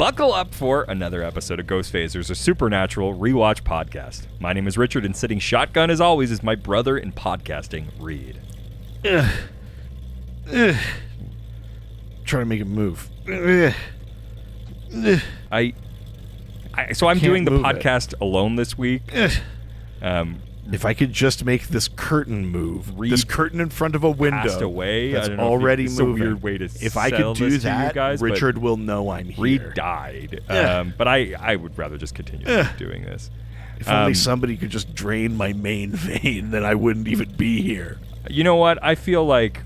Buckle up for another episode of Ghost Phasers, a supernatural rewatch podcast. My name is Richard, and sitting shotgun as always is my brother in podcasting, Reed. Trying to make it move. So I'm doing the move podcast alone this week. If I could just make this curtain move, this curtain in front of a window Passed away. that's I don't know already it's moving. a weird way to if I could do this to that, you guys, Richard will know I'm here. Reed died. But I would rather just continue doing this. If only somebody could just drain my main vein, then I wouldn't even be here. You know what? I feel like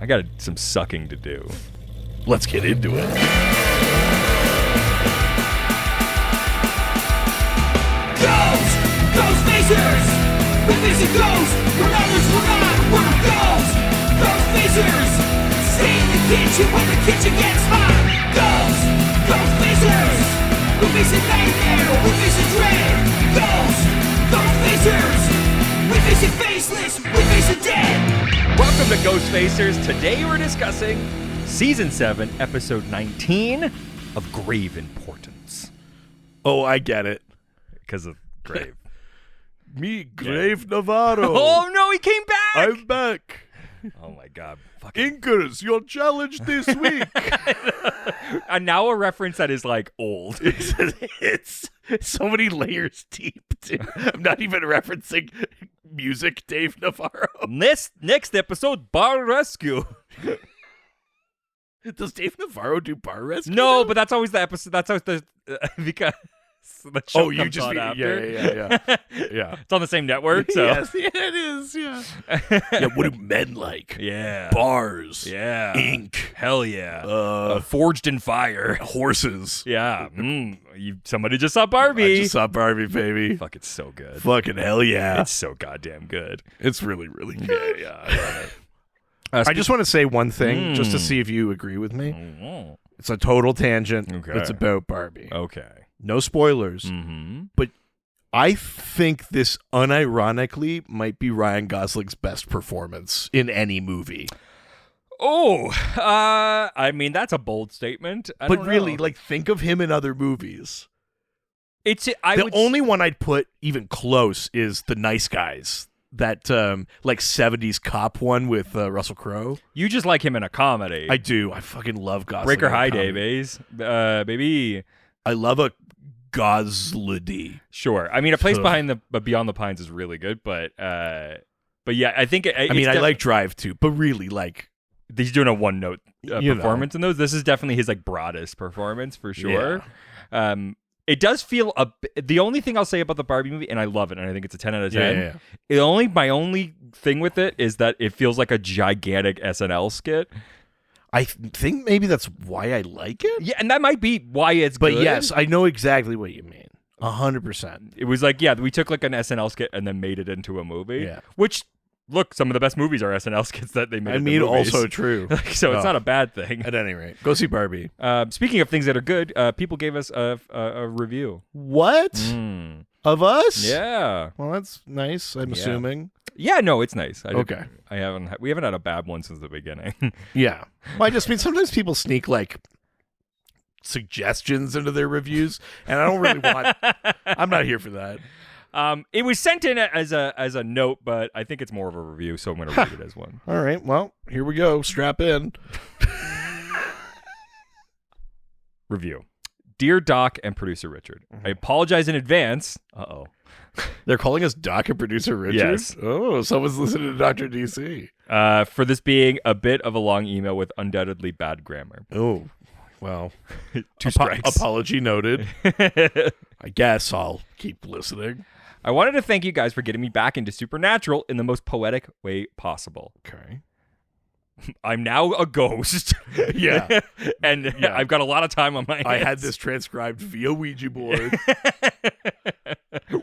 I got some sucking to do. Let's get into it. Ghost Phasers! We're facing ghosts! We're others, we're not! We're Ghost Phasers! Stay in the kitchen when the kitchen gets hot! Ghost Phasers! We're facing nightmare! We're facing dread! Ghost Phasers! We're facing faceless! We're facing dead! Welcome to Ghost Phasers. Today we're discussing Season 7, Episode 19 of Grave Importance. Oh, I get it. Because of Grave. Me, Grave Navarro. Oh no, he came back! I'm back. Oh my god. Fucking... Inkers, your challenge this week. And now a reference that is like old. It's so many layers deep, too. I'm not even referencing music, Dave Navarro. Next episode, Bar Rescue. Does Dave Navarro do Bar Rescue? No, now? but that's always the episode. That's always the because the show you comes just on mean, after. yeah. It's on the same network, so Yes, yeah, it is. Yeah. Yeah. What do men like? yeah, Bars. yeah, Ink. hell yeah, forged in fire, Horses. yeah. Somebody just saw Barbie. I just saw Barbie, baby. Fuck, it's so good. Fucking hell yeah. It's so goddamn good. It's really, really good. Yeah, I love it. I just want to say one thing, just to see if you agree with me. It's a total tangent. Okay. It's about Barbie. Okay. No spoilers. Mm-hmm. But I think this unironically might be Ryan Gosling's best performance in any movie. Oh, I mean, that's a bold statement. But really, like, think of him in other movies. The only one I'd put even close is The Nice Guys. That, like, 70s cop one with Russell Crowe. You just like him in a comedy. I do. I fucking love Gosling. Breaker in a High comedy. Days, baby. I love a Gosledy. Sure. I mean, A Place Beyond the Pines is really good, but yeah, I think. I like Drive too, but really, like, he's doing a one-note performance know. in those. This is definitely his like broadest performance for sure. Yeah. It does feel the only thing I'll say about the Barbie movie, and I love it, and I think it's a 10 out of 10. Yeah. My only thing with it is that it feels like a gigantic SNL skit. I think maybe that's why I like it. Yeah, and that might be why it's good. But yes, I know exactly what you mean. 100%. It was like, yeah, we took like an SNL skit and then made it into a movie. Yeah. Which, look, some of the best movies are SNL skits that they made. I mean, also true. So it's not a bad thing. At any rate, go see Barbie. Speaking of things that are good, people gave us a review. What? Of us? Yeah. Well, that's nice. I'm assuming. Yeah, no, it's nice. Okay. We haven't had a bad one since the beginning. Yeah. Well, I just mean sometimes people sneak like suggestions into their reviews, and I don't really want. I'm not here for that. It was sent in as a note, but I think it's more of a review, so I'm going to read it as one. All right. Well, here we go. Strap in. Review. Dear Doc and producer Richard, I apologize in advance. Uh-oh. They're calling us Doc and producer Richard? Yes. Oh, someone's listening to Dr. DC. For this being a bit of a long email with undoubtedly bad grammar. Oh, well. 2 strikes. Apology noted. I guess I'll keep listening. I wanted to thank you guys for getting me back into Supernatural in the most poetic way possible. Okay. I'm now a ghost. Yeah. And I've got a lot of time on my hands. I had this transcribed via Ouija board.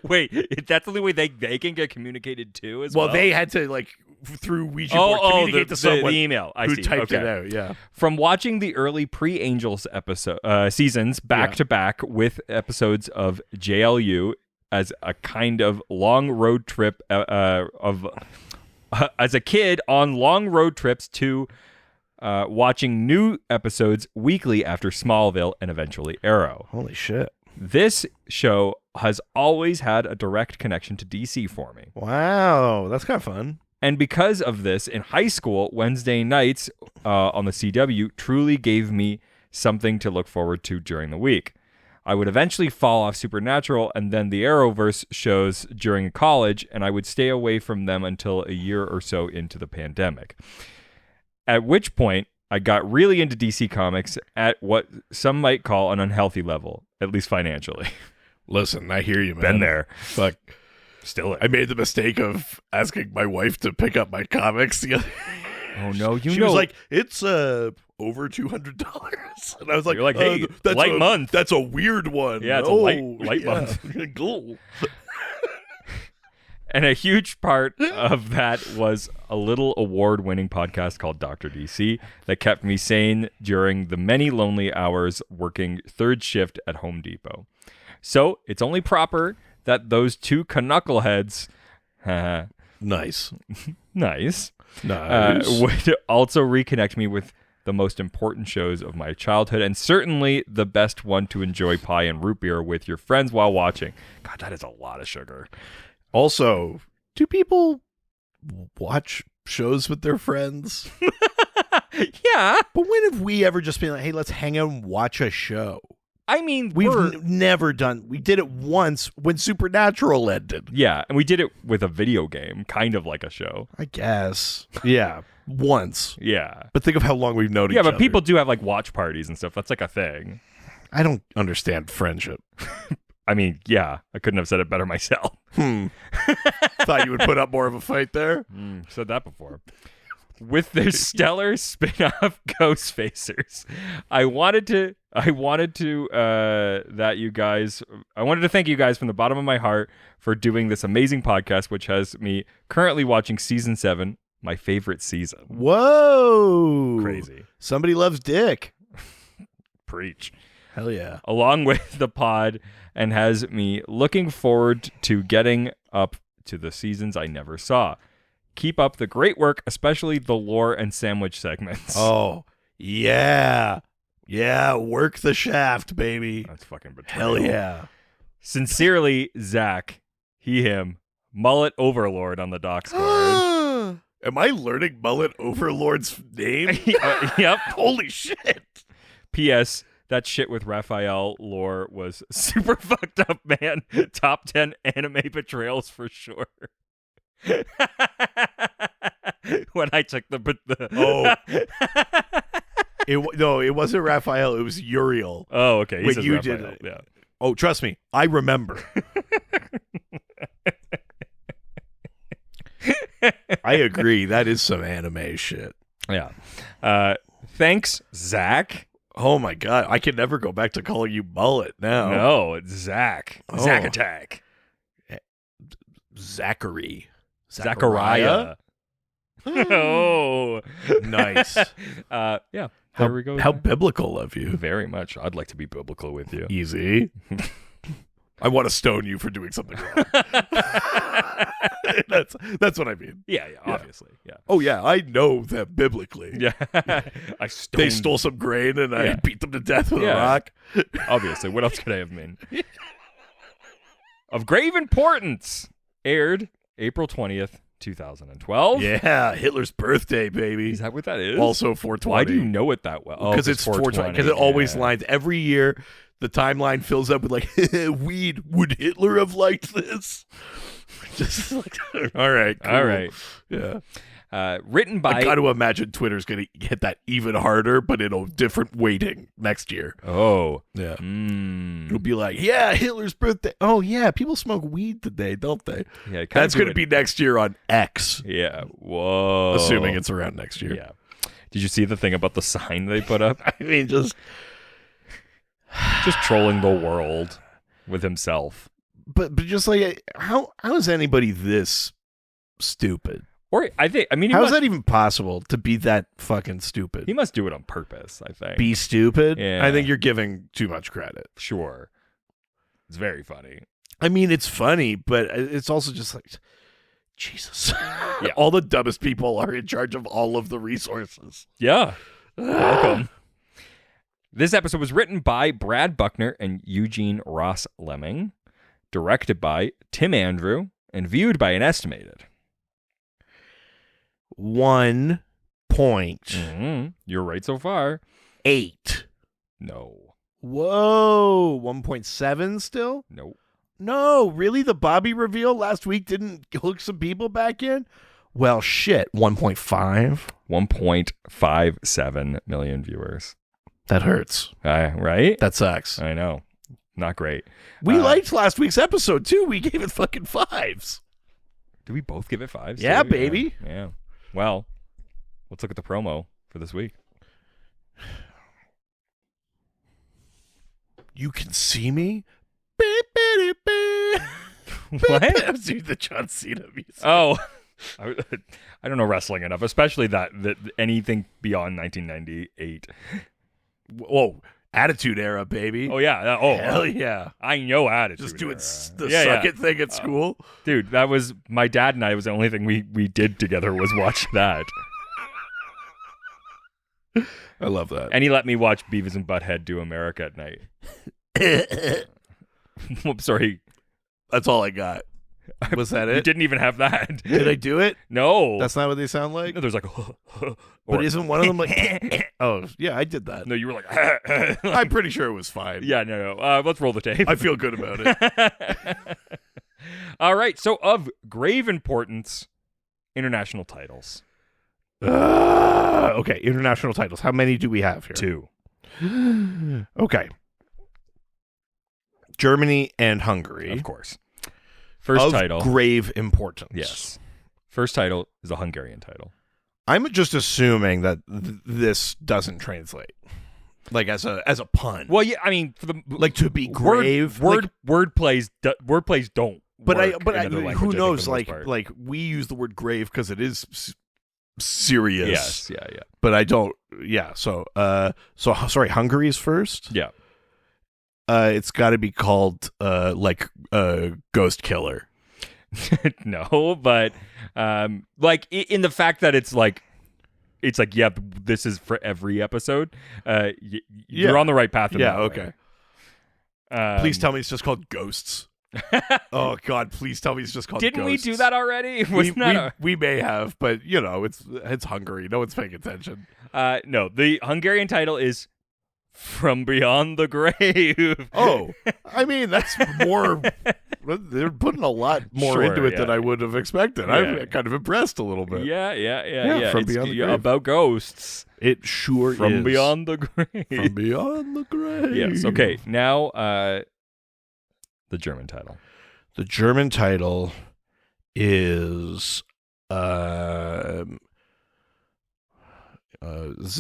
Wait, that's the only way they can get communicated to as well? Well, they had to, like, through Ouija board communicate to someone the email. who typed it out, yeah. From watching the early pre-Angels seasons back-to-back with episodes of JLU as a kind of long road trip as a kid on long road trips to watching new episodes weekly after Smallville and eventually Arrow. Holy shit. This show has always had a direct connection to DC for me. Wow, that's kind of fun. And because of this, in high school, Wednesday nights on the CW truly gave me something to look forward to during the week. I would eventually fall off Supernatural and then the Arrowverse shows during college, and I would stay away from them until a year or so into the pandemic. At which point, I got really into DC Comics at what some might call an unhealthy level, at least financially. Listen, I hear you, man. Been there. Fuck. Still I made the mistake of asking my wife to pick up my comics the other. Oh, no, she was like, it's over $200. And I was like, you're like, hey, that's light month. That's a weird one. Yeah, it's a light month. Cool. And a huge part of that was a little award-winning podcast called Dr. DC that kept me sane during the many lonely hours working third shift at Home Depot. So it's only proper that those two knuckleheads Nice. would also reconnect me with the most important shows of my childhood, and certainly the best one to enjoy pie and root beer with your friends while watching. God, that is a lot of sugar. Also, do people watch shows with their friends? Yeah. But when have we ever just been like, hey, let's hang out and watch a show? I mean, We've never done. We did it once when Supernatural ended. Yeah, and we did it with a video game, kind of like a show. I guess. Yeah, once. Yeah. But think of how long we've known each other. Yeah, but people do have like watch parties and stuff. That's like a thing. I don't understand friendship. I mean, yeah, I couldn't have said it better myself. Thought you would put up more of a fight there. Said that before. With their stellar spin-off Ghost Facers, I wanted to thank you guys from the bottom of my heart for doing this amazing podcast, which has me currently watching season 7, my favorite season. Whoa. Crazy. Somebody loves dick. Preach. Hell yeah. Along with the pod, and has me looking forward to getting up to the seasons I never saw. Keep up the great work, especially the lore and sandwich segments. Oh, yeah. Yeah, work the shaft, baby. That's fucking betrayal. Hell yeah. Sincerely, Zach. He, him. Mullet Overlord on the docs card. Am I learning Mullet Overlord's name? Yep. Holy shit. P.S. That shit with Raphael lore was super fucked up, man. Top 10 anime betrayals for sure. When I took it wasn't Raphael, it was Uriel. Oh, okay. When you did it. Yeah. Oh, trust me, I remember. I agree. That is some anime shit. Yeah. Thanks, Zach. Oh my god, I can never go back to calling you Mullet now. No, it's Zach. Oh. Zach Attack. Zachary. Zachariah. Oh, nice. Yeah. There we go. How biblical of you. Very much. I'd like to be biblical with you. Easy. I want to stone you for doing something wrong. That's what I mean. Yeah, obviously. Yeah. Oh yeah, I know them biblically. Yeah. They stole some grain and I beat them to death with a rock. Obviously. What else could I have meant? Of grave importance. Aired April 20th, 2012. Yeah, Hitler's birthday, baby. Is that what that is? Also 420. Why do you know it that well? Because it's 420. Because it always lines. Every year, the timeline fills up with like, weed. Would Hitler have liked this? Just like, all right. Cool. All right. Yeah. Written by... I got to imagine Twitter's going to hit that even harder, but in a different weighting next year. Oh. Yeah. It'll be like, yeah, Hitler's birthday. Oh, yeah, people smoke weed today, don't they? Yeah. That's going to be next year on X. Yeah. Whoa. Assuming it's around next year. Yeah. Did you see the thing about the sign they put up? I mean, just trolling the world with himself. But just like, how is anybody this stupid? Or how is that even possible to be that fucking stupid? He must do it on purpose, I think. Be stupid? Yeah. I think you're giving too much credit. Sure. It's very funny. I mean, it's funny, but it's also just like, Jesus. Yeah. All the dumbest people are in charge of all of the resources. Yeah. Welcome. This episode was written by Brad Buckner and Eugene Ross Lemming, directed by Tim Andrew, and viewed by an estimated 1.8. You're right so far. No. Whoa. 1.7 still? Nope. No, really? The Bobby reveal last week didn't hook some people back in? Well, shit. 1.5? 1.57 million viewers. That hurts. Right? That sucks. I know. Not great. We liked last week's episode, too. We gave it fucking 5s. Did we both give it 5s? Yeah, too? baby. Yeah. Well, let's look at the promo for this week. You can see me? What? Dude, the John Cena music. Oh, I don't know wrestling enough, especially that anything beyond 1998. Whoa, Attitude Era, baby. Oh yeah, Hell yeah. I know Attitude. Just doing Era. the suck it thing at school. Dude, that was my dad and I. Was the only thing we did together was watch that. I love that. And he let me watch Beavis and Butthead do America at Night. Whoops, sorry. That's all I got. Was that it? You didn't even have that. Did I do it? No. That's not what they sound like? No, there's like But isn't one of them like... Oh, yeah, I did that. No, you were like I'm pretty sure it was fine. Yeah, no. Let's roll the tape. I feel good about it. All right, so of grave importance, international titles. Okay, international titles. How many do we have here? 2. Okay. Germany and Hungary. Of course. First of title. grave importance. Yes. First title is a Hungarian title. I'm just assuming that this doesn't translate. Like as a pun. Well, yeah, I mean, for the like to be grave. Word plays don't. But work but in another language, who I think, knows? for the most part. Like we use the word grave because it is serious. Yes, yeah. But I don't. Yeah. So sorry. Hungary's first. Yeah. It's got to be called Ghost Killer. No, but like in the fact that it's like yeah, this is for every episode. You're on the right path. Yeah. Okay. Please tell me it's just called Ghosts. Oh God! Please tell me it's just called. Didn't Ghosts. we do that already? We may have, but it's Hungary. No one's paying attention. No, the Hungarian title is From Beyond the Grave. Oh, I mean that's more. They're putting a lot more into it than I would have expected. Yeah. I'm kind of impressed a little bit. Yeah. From It's Beyond the Grave. about ghosts. It sure From is. Beyond the Grave. From Beyond the Grave. Yes. Okay. Now, the German title. The German title is the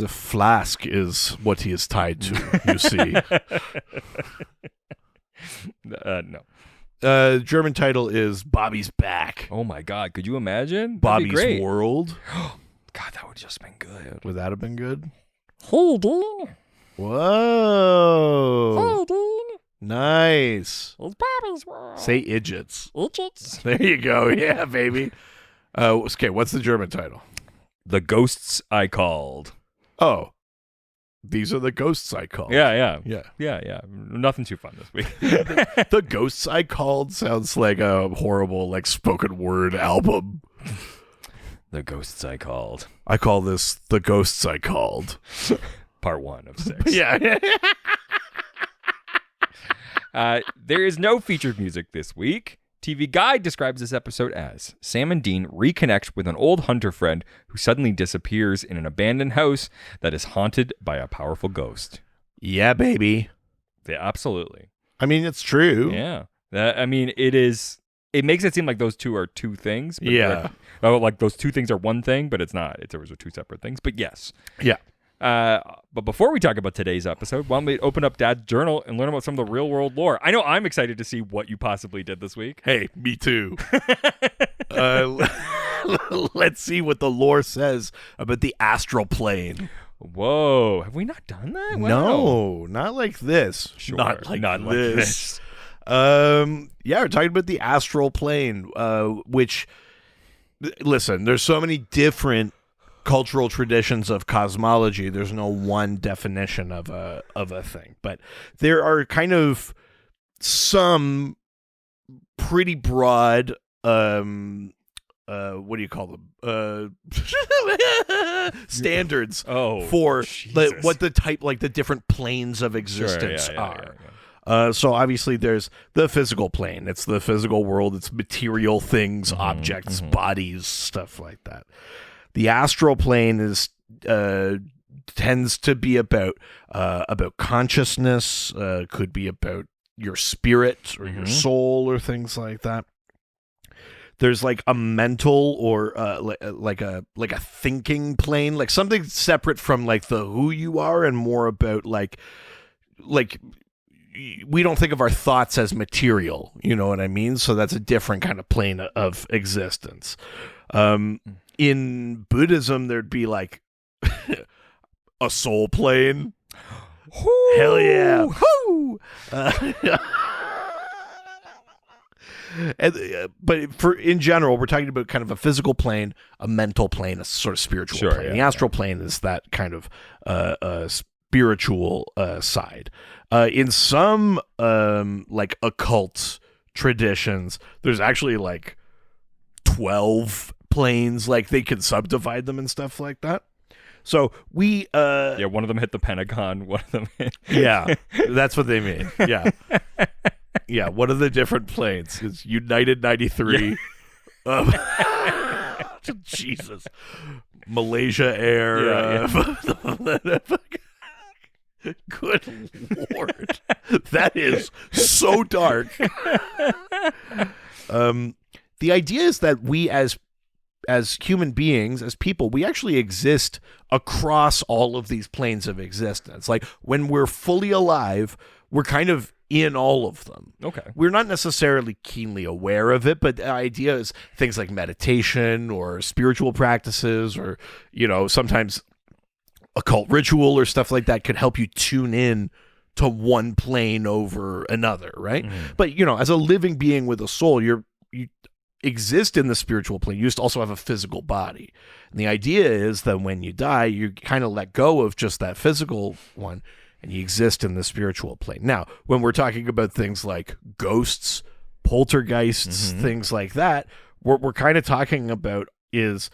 flask is what he is tied to. You see. No. German title is Bobby's Back. Oh my God! Could you imagine? That'd be Bobby's great. World. God, that would just been good. Would that have been good? Hey, Dean. Whoa. Hey, Dean. Nice. It's Bobby's World. Say idiots. Idiots. There you go. Yeah, baby. Okay, what's the German title? The Ghosts I Called. Oh. These are the ghosts I called. Yeah. Yeah. Nothing too fun this week. The ghosts I called sounds like a horrible spoken word album. The Ghosts I Called. I call this The Ghosts I Called. Part 1 of 6. Yeah. There is no featured music this week. TV Guide describes this episode as Sam and Dean reconnect with an old hunter friend who suddenly disappears in an abandoned house that is haunted by a powerful ghost. Yeah, baby. Yeah, absolutely. I mean, it's true. Yeah. I mean, it is. It makes it seem like those two are two things. But yeah. Like those two things are one thing, but it's not. There was two separate things. But yes. Yeah. But before we talk about today's episode, why don't we open up Dad's journal and learn about some of the real world lore? I know I'm excited to see what you possibly did this week. Hey, me too. Let's see what the lore says about the astral plane. Whoa, have we not done that? Wow. No, not like this. Sure, not like this. Yeah, we're talking about the astral plane, which listen, there's so many different cultural traditions of cosmology. There's no one definition of a thing, but there are kind of some pretty broad what do you call them? Standards for what the type, like the different planes of existence are. So obviously there's the physical plane. It's the physical world. It's material things, objects, bodies, stuff like that. The astral plane is tends to be about consciousness, could be about your spirit or your soul or things like that. There's like a mental or like a thinking plane, like something separate from like the who you are and more about like we don't think of our thoughts as material, you know what I mean? So that's a different kind of plane of existence. In Buddhism, there'd be like a soul plane. Hell yeah. But in general, we're talking about kind of a physical plane, a mental plane, a sort of spiritual plane. The astral plane is that kind of spiritual side. In some like occult traditions, there's actually like 12 planes, like they can subdivide them and stuff like that. So we one of them hit the Pentagon, one of them hit that's what they mean. Yeah, one of the different planes is United 93. Jesus. Malaysia Air. Good Lord. That is so dark. The idea is that we as human beings, as people, we actually exist across all of these planes of existence. Like when we're fully alive, we're kind of in all of them. Okay. We're not necessarily keenly aware of it, but the idea is things like meditation or spiritual practices or, you know, sometimes occult ritual or stuff like that could help you tune in to one plane over another, right? But, you know, as a living being with a soul, you exist in the spiritual plane. You just also have a physical body. And the idea is that when you die, you kind of let go of just that physical one and you exist in the spiritual plane. Now, when we're talking about things like ghosts, poltergeists, things like that, what we're kind of talking about is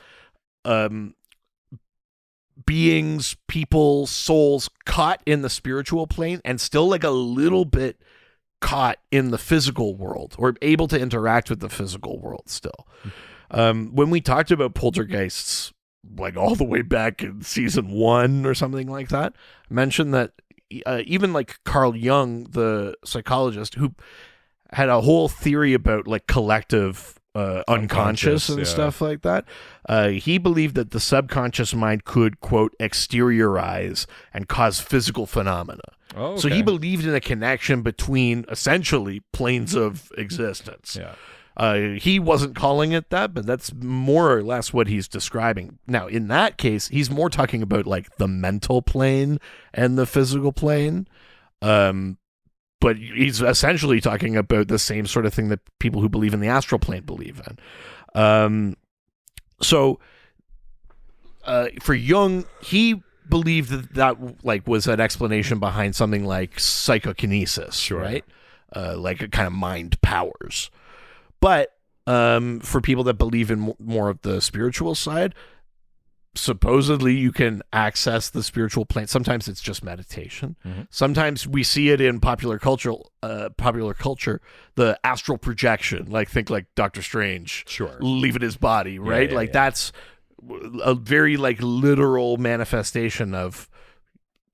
beings, people, souls caught in the spiritual plane and still like a little bit caught in the physical world or able to interact with the physical world still. When we talked about poltergeists, like all the way back in season 1 or something like that, I mentioned that even like Carl Jung, the psychologist, who had a whole theory about like collective unconscious and stuff like that, he believed that the subconscious mind could, quote, exteriorize and cause physical phenomena. Oh, okay. So he believed in a connection between essentially planes of existence. He wasn't calling it that, but that's more or less what he's describing. Now, in that case, he's more talking about like the mental plane and the physical plane. But he's essentially talking about the same sort of thing that people who believe in the astral plane believe in. So for Jung, he believed that like was an explanation behind something like psychokinesis, right? Like a kind of mind powers. But for people that believe in more of the spiritual side, supposedly you can access the spiritual plane. Sometimes it's just meditation. Sometimes we see it in popular culture, the astral projection. Like think like Doctor Strange, leaving his body, right? That's a very like literal manifestation of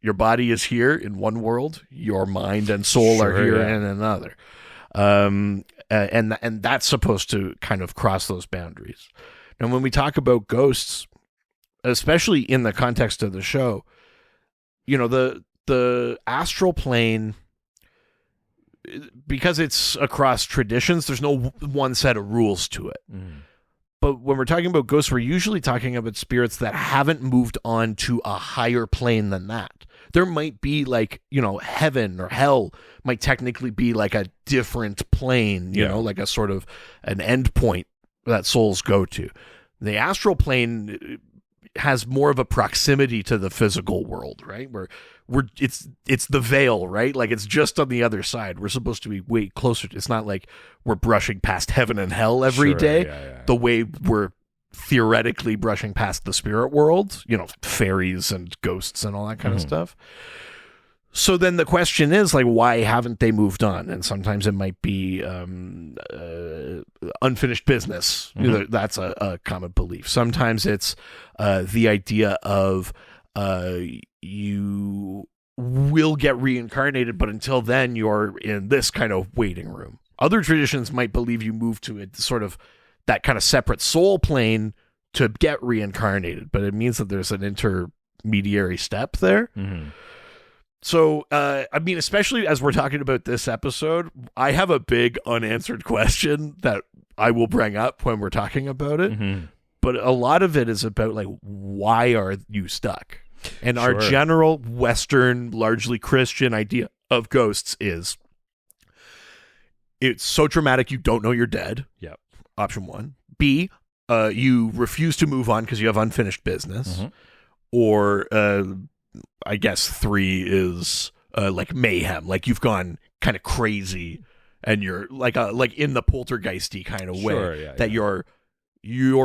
your body is here in one world, your mind and soul are here in another. And that's supposed to kind of cross those boundaries. Now, when we talk about ghosts, especially in the context of the show, you know, the astral plane, because it's across traditions, there's no one set of rules to it. But when we're talking about ghosts, we're usually talking about spirits that haven't moved on to a higher plane than that. There might be like, you know, heaven or hell might technically be like a different plane, you know, like a sort of an end point that souls go to. The astral plane has more of a proximity to the physical world, right? Where it's the veil, right? Like it's just on the other side. We're supposed to be way closer. It's not like we're brushing past heaven and hell every day. The way we're theoretically brushing past the spirit world, fairies and ghosts and all that kind of stuff. So then the question is, like, why haven't they moved on? And sometimes it might be unfinished business. That's a common belief. Sometimes it's the idea of you will get reincarnated, but until then, you're in this kind of waiting room. Other traditions might believe you move to a sort of that kind of separate soul plane to get reincarnated, but it means that there's an intermediary step there. So, especially as we're talking about this episode, I have a big unanswered question that I will bring up when we're talking about it. But a lot of it is about, like, why are you stuck? And our general Western, largely Christian idea of ghosts is it's so traumatic you don't know you're dead. Yep. Option 1. B, you refuse to move on because you have unfinished business. Or... I guess 3 is like mayhem, like you've gone kind of crazy, and you're like in the poltergeisty kind of way that you're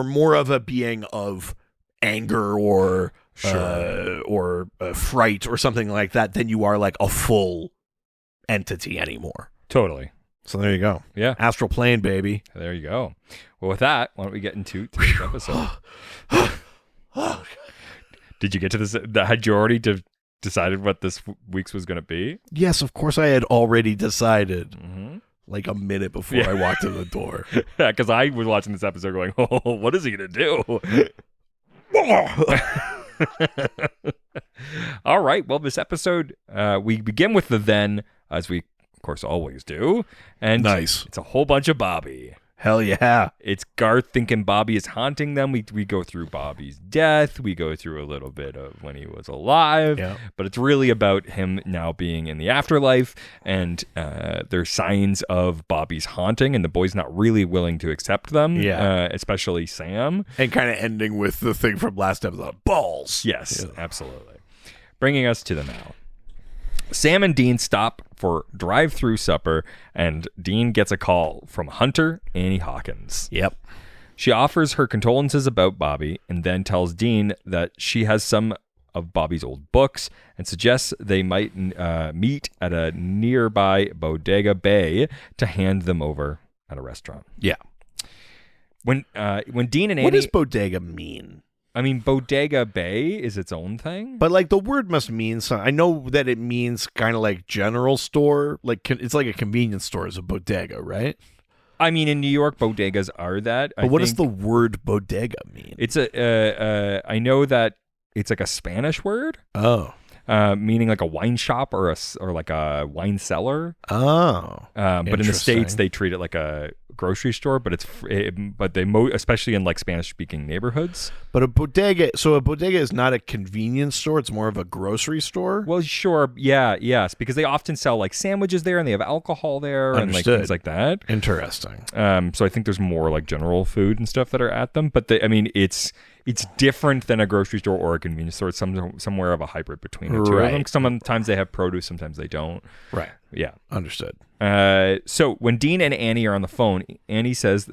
more of a being of anger or fright or something like that than you are like a full entity anymore. Totally. So there you go. Yeah, astral plane, baby. There you go. Well, with that, why don't we get into today's episode? Did you get to this? Had you already decided what this week's was going to be? Yes, of course I had already decided. Like a minute before I walked in the door. Yeah, because I was watching this episode going, oh, what is he going to do? All right. Well, this episode, we begin with the then, as we, of course, always do. And nice. It's a whole bunch of Bobby. Hell yeah. It's Garth thinking Bobby is haunting them. We go through Bobby's death. We go through a little bit of when he was alive. Yeah. But it's really about him now being in the afterlife. And there's signs of Bobby's haunting. And the boy's not really willing to accept them. Yeah. Especially Sam. And kind of ending with the thing from last episode. Balls. Yes, absolutely. Bringing us to the now. Sam and Dean stop for drive-through supper, and Dean gets a call from Hunter Annie Hawkins. Yep. She offers her condolences about Bobby and then tells Dean that she has some of Bobby's old books and suggests they might meet at a nearby Bodega Bay to hand them over at a restaurant. Yeah. When Dean and Annie... What does bodega mean? I mean, Bodega Bay is its own thing. But, like, the word must mean something. I know that it means kind of like general store. Like, it's like a convenience store is a bodega, right? I mean, in New York, bodegas are that. But what does the word bodega mean? It's I know that it's like a Spanish word. Oh. Meaning like a wine shop or like a wine cellar. Oh. But in the States, they treat it like a grocery store, but especially in like Spanish speaking neighborhoods. But a bodega is not a convenience store, it's more of a grocery store. Well, sure. Yes, because they often sell like sandwiches there and they have alcohol there. Understood. And like things like that. Interesting. So I think there's more like general food and stuff that are at them, but it's different than a grocery store or a convenience store. It's somewhere of a hybrid between the two of them. Sometimes they have produce, sometimes they don't. Right. Yeah. Understood. So when Dean and Annie are on the phone, Annie says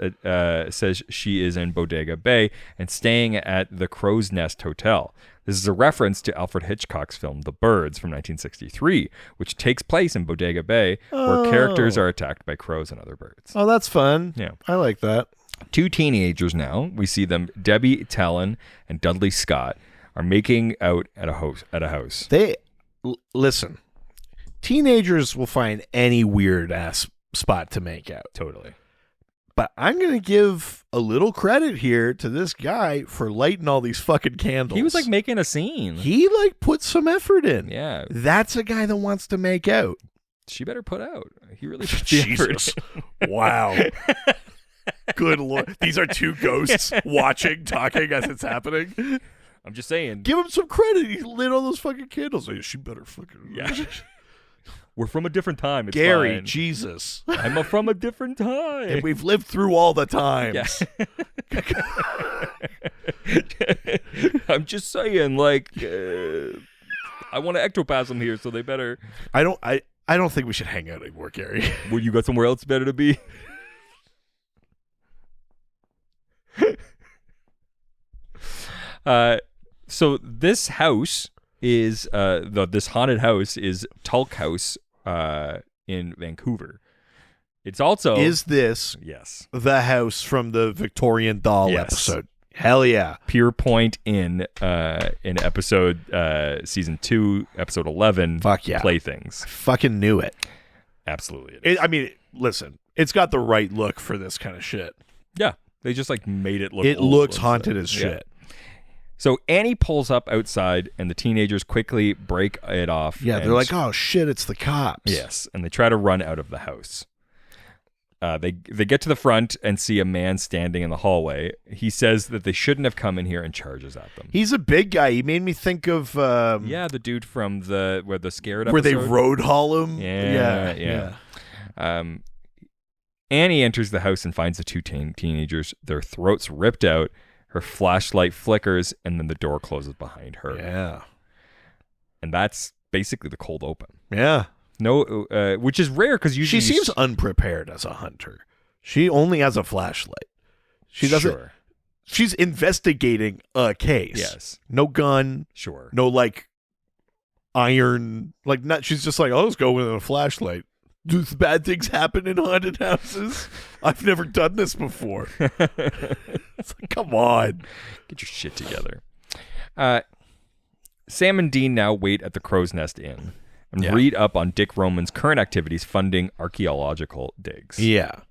she is in Bodega Bay and staying at the Crow's Nest Hotel. This is a reference to Alfred Hitchcock's film The Birds from 1963, which takes place in Bodega Bay, where characters are attacked by crows and other birds. Oh, that's fun. Yeah. I like that. 2 teenagers now, we see them, Debbie Talon and Dudley Scott, are making out at a house. Listen, teenagers will find any weird ass spot to make out. Totally. But I'm going to give a little credit here to this guy for lighting all these fucking candles. He was like making a scene. He like put some effort in. Yeah. That's a guy that wants to make out. She better put out. He really put the effort in. Wow. Good Lord. These are 2 ghosts watching, talking as it's happening. I'm just saying. Give him some credit. He lit all those fucking candles. Like, she better fucking... Yeah. We're from a different time. It's Gary, fine. Jesus. I'm from a different time. And we've lived through all the times. Yeah. I'm just saying, like, I want to ectoplasm here, so they better. I don't think we should hang out anymore, Gary. Well, you got somewhere else better to be? So this house is this haunted house is Tulk House in Vancouver. It's also Is this yes the house from the Victorian doll episode? Hell yeah. Pier Point in episode season 2, episode 11. Fuck yeah. Playthings. Fucking knew it. Absolutely. I mean, listen, it's got the right look for this kind of shit. Yeah. They just like made it look It old. looks haunted as shit. So Annie pulls up outside, and the teenagers quickly break it off. Yeah, they're like, oh shit, it's the cops. Yes, and they try to run out of the house. They get to the front and see a man standing in the hallway. He says that they shouldn't have come in here and charges at them. He's a big guy. He made me think of the dude from the Scared episode. Where they road haul him. Yeah. Annie enters the house and finds the two teenagers, their throats ripped out. Her flashlight flickers, and then the door closes behind her. Yeah. And that's basically the cold open. Yeah. No, which is rare because usually she seems unprepared as a hunter. She only has a flashlight. She doesn't. Sure. She's investigating a case. Yes. No gun. Sure. No like iron. Like not. She's just like, oh, let's go with a flashlight. Do bad things happen in haunted houses? I've never done this before. It's like, come on. Get your shit together. Sam and Dean now wait at the Crow's Nest Inn and read up on Dick Roman's current activities funding archaeological digs. Yeah.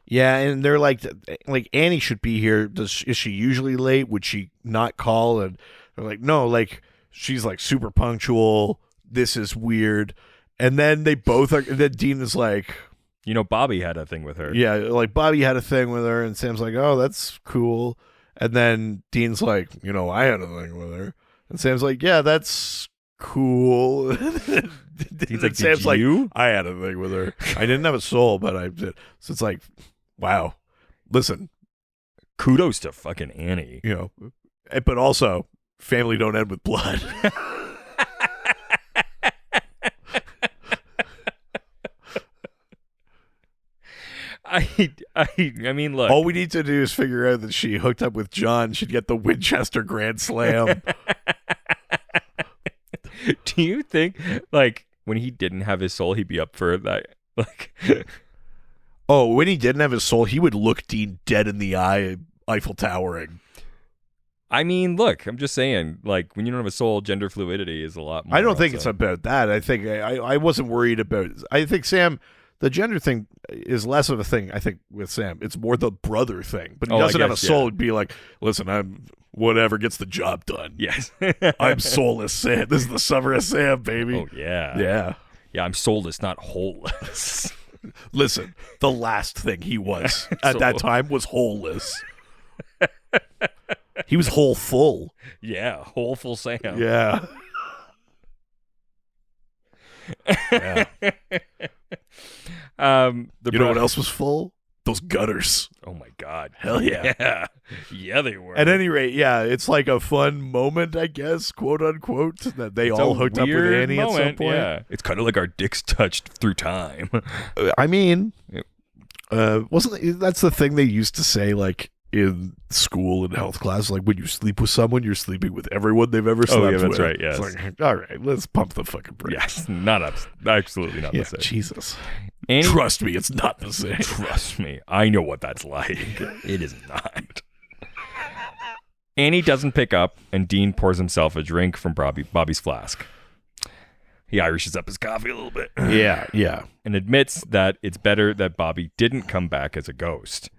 Yeah, and they're like Annie should be here. Is she usually late? Would she not call? And they're like, no, like she's like super punctual. This is weird. And then they both are. And then Dean is like, Bobby had a thing with her. Yeah, like Bobby had a thing with her, and Sam's like, oh, that's cool. And then Dean's like, I had a thing with her, and Sam's like, yeah, that's cool. He's like, Sam's did you? like, I had a thing with her. I didn't have a soul, but I did. So it's like, wow. Listen, kudos to fucking Annie. But also, family don't end with blood. I mean, look. All we need to do is figure out that she hooked up with John. She'd get the Winchester Grand Slam. Do you think, like, when he didn't have his soul, he'd be up for that? Like, oh, when he didn't have his soul, he would look Dean dead in the eye, Eiffel Towering. I mean, look, I'm just saying, like, when you don't have a soul, gender fluidity is a lot more. I don't think it's about that. I think I wasn't worried about. I think Sam. The gender thing is less of a thing, I think, with Sam. It's more the brother thing. But he doesn't have a soul. It'd be like, listen, I'm whatever gets the job done. Yes. I'm soulless Sam. This is the summer of Sam, baby. Oh, yeah. Yeah. Yeah, I'm soulless, not wholeless. Listen, the last thing he was at that time was wholeless. He was whole full. Yeah, whole full Sam. Yeah. Yeah. You know what else was full? Those gutters. Oh my God. Hell yeah. Yeah, they were. At any rate, yeah, it's like a fun moment, I guess, quote unquote, that they all hooked up with Annie at some point. Yeah. It's kind of like our dicks touched through time. I mean, that's the thing they used to say, like, in school and health class, like when you sleep with someone, you're sleeping with everyone they've ever slept with. Oh, yeah, that's right, yes. It's like, all right, let's pump the fucking brakes. Yes, absolutely not the same. Jesus. Annie, trust me, it's not the same. Trust me, I know what that's like. It is not. Annie doesn't pick up, and Dean pours himself a drink from Bobby's flask. He Irishes up his coffee a little bit. Yeah. And admits that it's better that Bobby didn't come back as a ghost.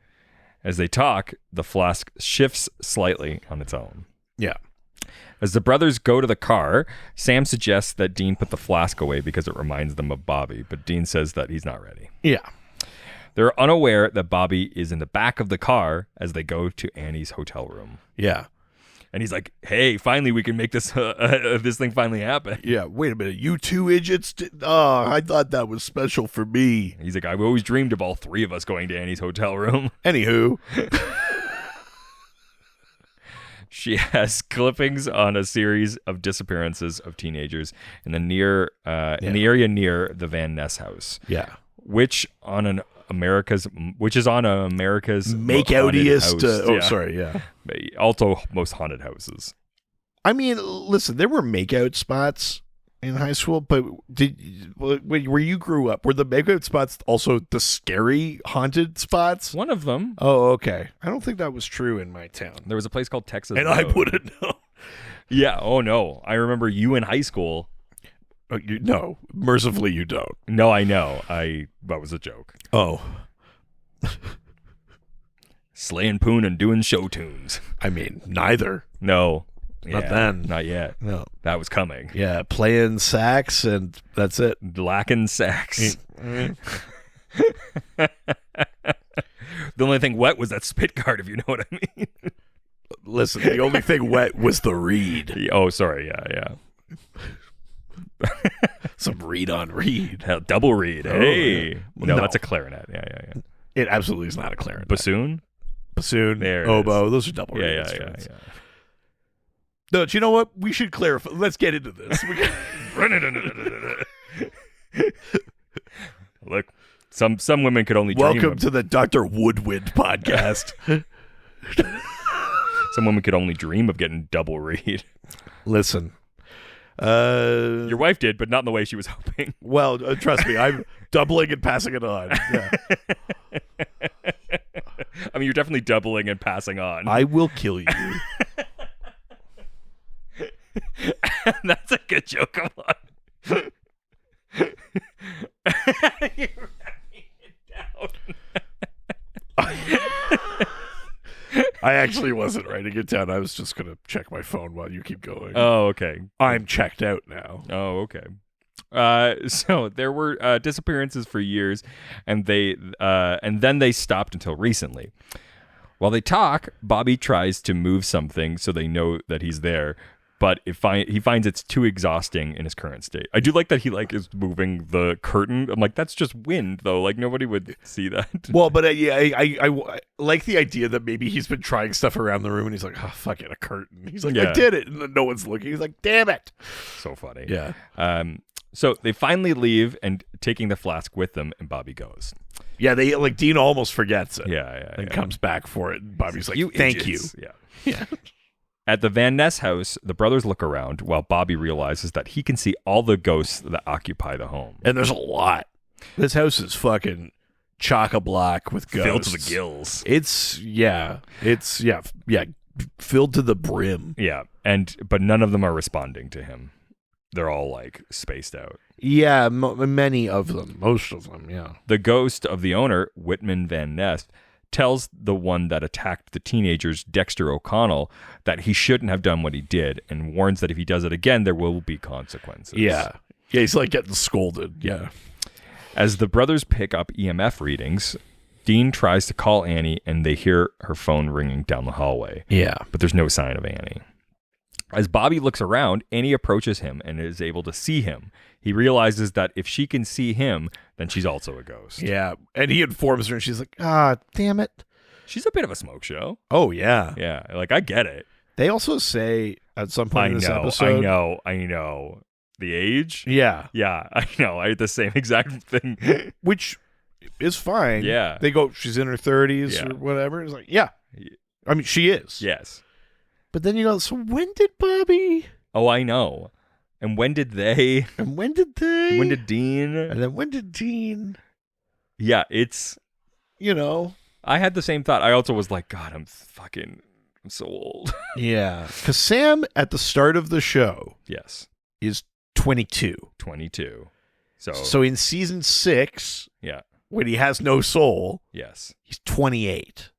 As they talk, the flask shifts slightly on its own. Yeah. As the brothers go to the car, Sam suggests that Dean put the flask away because it reminds them of Bobby, but Dean says that he's not ready. Yeah. They're unaware that Bobby is in the back of the car as they go to Annie's hotel room. Yeah. And he's like, hey, finally we can make this this thing finally happen. Yeah, wait a minute. You two idiots? I thought that was special for me. He's like, I've always dreamed of all three of us going to Annie's hotel room. Anywho. She has clippings on a series of disappearances of teenagers in the area near the Van Ness house. Yeah. Which is on America's makeoutiest. Also most haunted houses. I mean, listen, there were makeout spots in high school, but where you grew up, were the makeout spots also the scary haunted spots? One of them. Oh, okay. I don't think that was true in my town. There was a place called Texas and Road. I wouldn't know. Yeah. Oh no. I remember you in high school. No, mercifully you don't. No, I know. That was a joke. Oh. Slaying poon and doing show tunes. I mean, neither. No. Not then. Not yet. No. That was coming. Yeah, playing sax and that's it. Lacking sax. The only thing wet was that spit guard, if you know what I mean. Listen, the only thing wet was the reed. Oh, sorry. Yeah. Some reed on reed. Hell, double reed. Hey. Yeah. No, that's a clarinet. Yeah. It absolutely is not a clarinet. Bassoon, oboe. Those are double reed instruments. Yeah. No, do you know what? We should clarify. Let's get into this. Look, some women could only dream Welcome to the Dr. Woodwind podcast. Some women could only dream of getting double reed. Listen. Your wife did, but not in the way she was hoping. Well, trust me, I'm doubling and passing it on. Yeah. I mean, you're definitely doubling and passing on. I will kill you. That's a good joke. Come on. You're writing it down. I actually wasn't writing it down. I was just going to check my phone while you keep going. Oh, okay. I'm checked out now. Oh, okay. So there were disappearances for years, and then they stopped until recently. While they talk, Bobby tries to move something so they know that he's there, but he finds it's too exhausting in his current state. I do like that he is moving the curtain. I'm like, that's just wind, though. Like, nobody would see that. Well, but I like the idea that maybe he's been trying stuff around the room, and he's like, oh, fuck it, a curtain. He's like, I did it. And then no one's looking. He's like, damn it. So funny. Yeah. So they finally leave, and taking the flask with them, and Bobby goes. Yeah, Dean almost forgets it. And comes back for it. And Bobby's like, you thank idiots. you. Yeah. At the Van Ness house, the brothers look around while Bobby realizes that he can see all the ghosts that occupy the home. And there's a lot. This house is fucking chock-a-block with ghosts. Filled to the gills. It's filled to the brim. Yeah, but none of them are responding to him. They're all spaced out. Yeah, many of them. Most of them, yeah. The ghost of the owner, Whitman Van Ness, tells the one that attacked the teenagers, Dexter O'Connell, that he shouldn't have done what he did, and warns that if he does it again, there will be consequences. Yeah, he's getting scolded. Yeah. As the brothers pick up EMF readings, Dean tries to call Annie, and they hear her phone ringing down the hallway. Yeah. But there's no sign of Annie. As Bobby looks around, Annie approaches him and is able to see him. He realizes that if she can see him, then she's also a ghost. Yeah, and he informs her, and she's like, damn it. She's a bit of a smoke show. Oh, yeah. Yeah, I get it. They also say at some point in this episode... I know. The age? Yeah. Yeah, I know. I had the same exact thing. Which is fine. Yeah. They go, she's in her 30s or whatever. It's like, yeah. I mean, she is. Yes. But then you go, so when did Bobby? Oh, I know. And when did they? And when did they? When did Dean? And then when did Dean? Yeah, it's... I had the same thought. I also was like, God, I'm so old. Yeah. Because Sam, at the start of the show... Yes. ...is 22. 22. So in season 6... Yeah. When he has no soul... Yes. He's 28.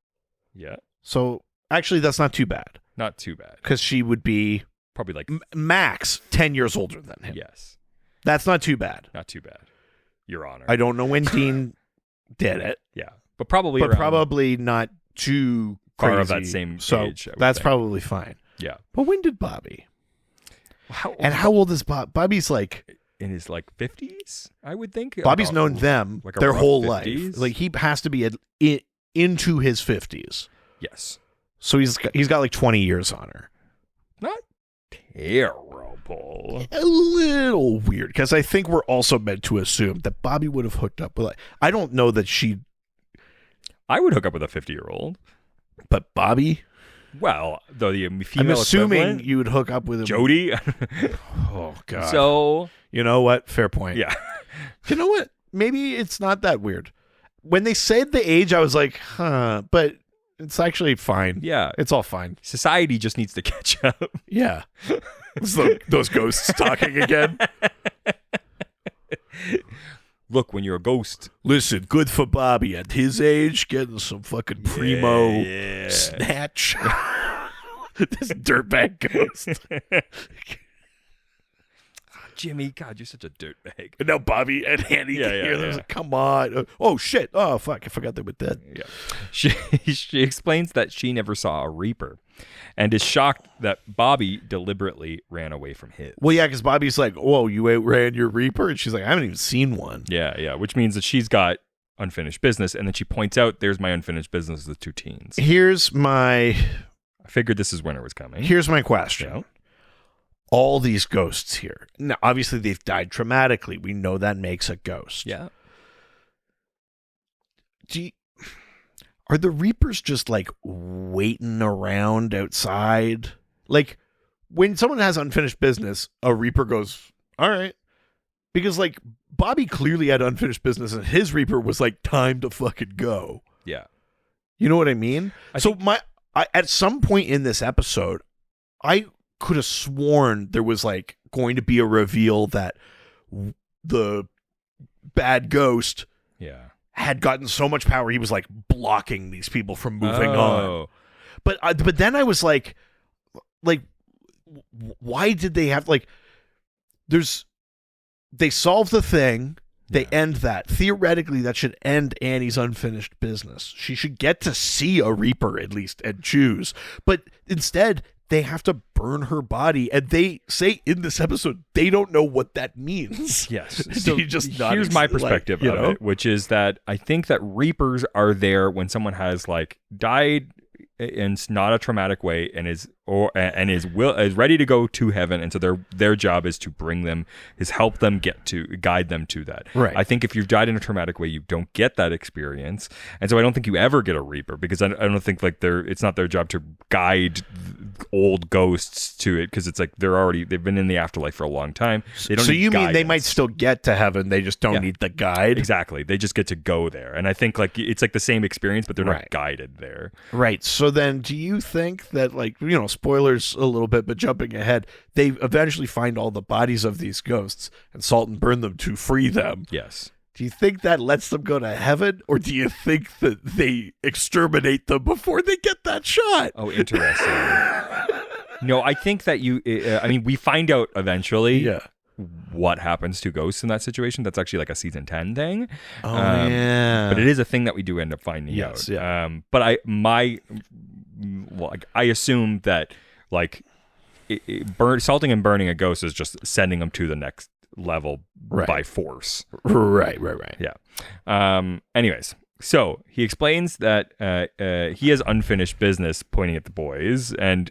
Yeah. So, actually, that's not too bad. Not too bad. Because she would be... Probably max 10 years older than him. Yes. That's not too bad. Not too bad. Your Honor. I don't know when Dean did it. Yeah. But probably not too far crazy. of that same so age. That's probably fine. Yeah. But when did Bobby? How old is Bob? Bobby's in his 50s, I would think. Bobby's known them their whole 50s? life. He has to be into his 50s. Yes. So he's got like 20 years on her. Not terrible. A little weird, because I think we're also meant to assume that Bobby would have hooked up with, like, I don't know that she... I would hook up with a 50-year-old. But Bobby? Well, though the female I'm assuming equivalent, you would hook up with him. Jody. Oh, God. So... You know what? Fair point. Yeah. You know what? Maybe it's not that weird. When they said the age, I was like, huh, but it's actually fine. Yeah. It's all fine. Society just needs to catch up. Yeah. It's those ghosts talking again. Look, when you're a ghost. Listen, good for Bobby at his age, getting some fucking primo snatch. This dirtbag ghost. Jimmy, God, you're such a dirtbag. And now Bobby and Andy can hear them. Like, come on. Oh, shit. Oh, fuck. I forgot they were dead. Yeah. She explains that she never saw a Reaper and is shocked that Bobby deliberately ran away from his. Well, yeah, because Bobby's like, whoa, you outran your Reaper? And she's like, I haven't even seen one. Yeah, which means that she's got unfinished business. And then she points out, there's my unfinished business with 2 teens. I figured this is when it was coming. Here's my question. Yeah. All these ghosts here. Now, obviously, they've died traumatically. We know that makes a ghost. Yeah. Are the Reapers just, like, waiting around outside? Like, when someone has unfinished business, a Reaper goes, all right. Because, like, Bobby clearly had unfinished business, and his Reaper was, like, time to fucking go. Yeah. You know what I mean? At some point in this episode, I could have sworn there was like going to be a reveal that the bad ghost had gotten so much power he was like blocking these people from moving on. But then I was like why did they have they solve the thing, they end that. Theoretically, that should end Annie's unfinished business. She should get to see a Reaper at least and choose. But instead, they have to burn her body, and they say in this episode they don't know what that means. Yes. So here's my perspective of it, which is that I think that Reapers are there when someone has like died in not a traumatic way and is ready to go to heaven, and so their job is to bring them, help them guide them to that. Right. I think if you've died in a traumatic way, you don't get that experience, and so I don't think you ever get a Reaper, because I don't think like it's not their job to guide old ghosts to it, because it's like they've been in the afterlife for a long time. They don't. So you mean they might still get to heaven? They just don't need the guide. Exactly. They just get to go there, and I think like it's like the same experience, but they're not guided there. Right. So then, do you think that, like, spoilers a little bit, but jumping ahead, they eventually find all the bodies of these ghosts and salt and burn them to free them? Yes. Do you think that lets them go to heaven, or do you think that they exterminate them before they get that shot? Oh, interesting. No, I think that we find out eventually what happens to ghosts in that situation. That's actually like a season 10 thing. Oh, yeah. But it is a thing that we do end up finding out. Yeah. But I assume that like salting and burning a ghost is just sending them to the next level by force. Right. Yeah. Anyways, so he explains that he has unfinished business, pointing at the boys, and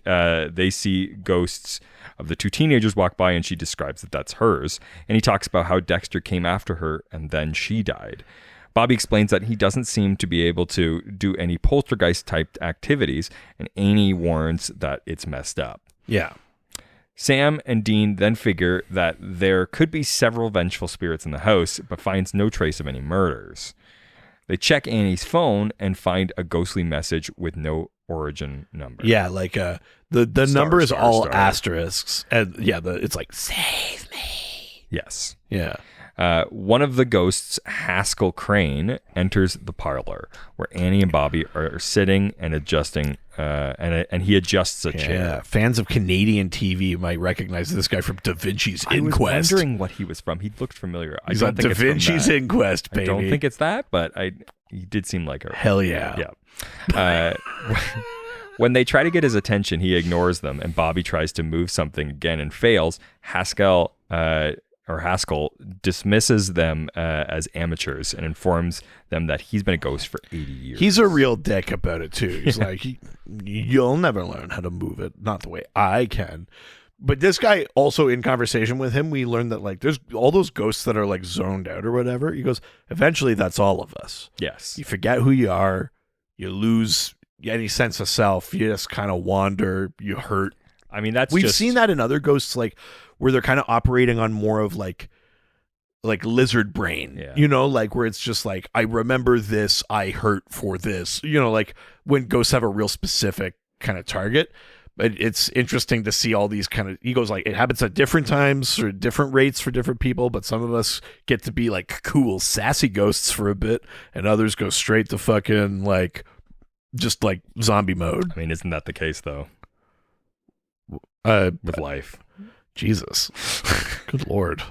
they see ghosts of the 2 teenagers walk by, and she describes that that's hers. And he talks about how Dexter came after her and then she died. Bobby explains that he doesn't seem to be able to do any poltergeist-type activities, and Annie warns that it's messed up. Yeah. Sam and Dean then figure that there could be several vengeful spirits in the house, but finds no trace of any murders. They check Annie's phone and find a ghostly message with no origin number. Yeah, like the number is all asterisks, and it's like, save me. Yes. Yeah. One of the ghosts, Haskell Crane, enters the parlor where Annie and Bobby are sitting and adjusting, and he adjusts a chair. Yeah, fans of Canadian TV might recognize this guy from Da Vinci's Inquest. I was wondering what he was from. He looked familiar. He's on Da Vinci's Inquest, baby. I don't think it's that, but he did seem like her. Hell yeah. Yeah. When they try to get his attention, he ignores them, and Bobby tries to move something again and fails. Haskell or Haskell dismisses them as amateurs and informs them that he's been a ghost for 80 years. He's a real dick about it too. He's like, you'll never learn how to move it, not the way I can. But this guy also, in conversation with him, we learned that like there's all those ghosts that are like zoned out or whatever. He goes, eventually that's all of us. Yes. You forget who you are. You lose any sense of self. You just kind of wander. You hurt. I mean, we've seen that in other ghosts, like where they're kind of operating on more of like lizard brain, like where it's just like, I remember this, I hurt for this, like when ghosts have a real specific kind of target. But it's interesting to see all these kind of, he goes like, it happens at different times or different rates for different people, but some of us get to be like cool, sassy ghosts for a bit, and others go straight to fucking like, just like zombie mode. I mean, isn't that the case though? With life. Jesus. Good Lord.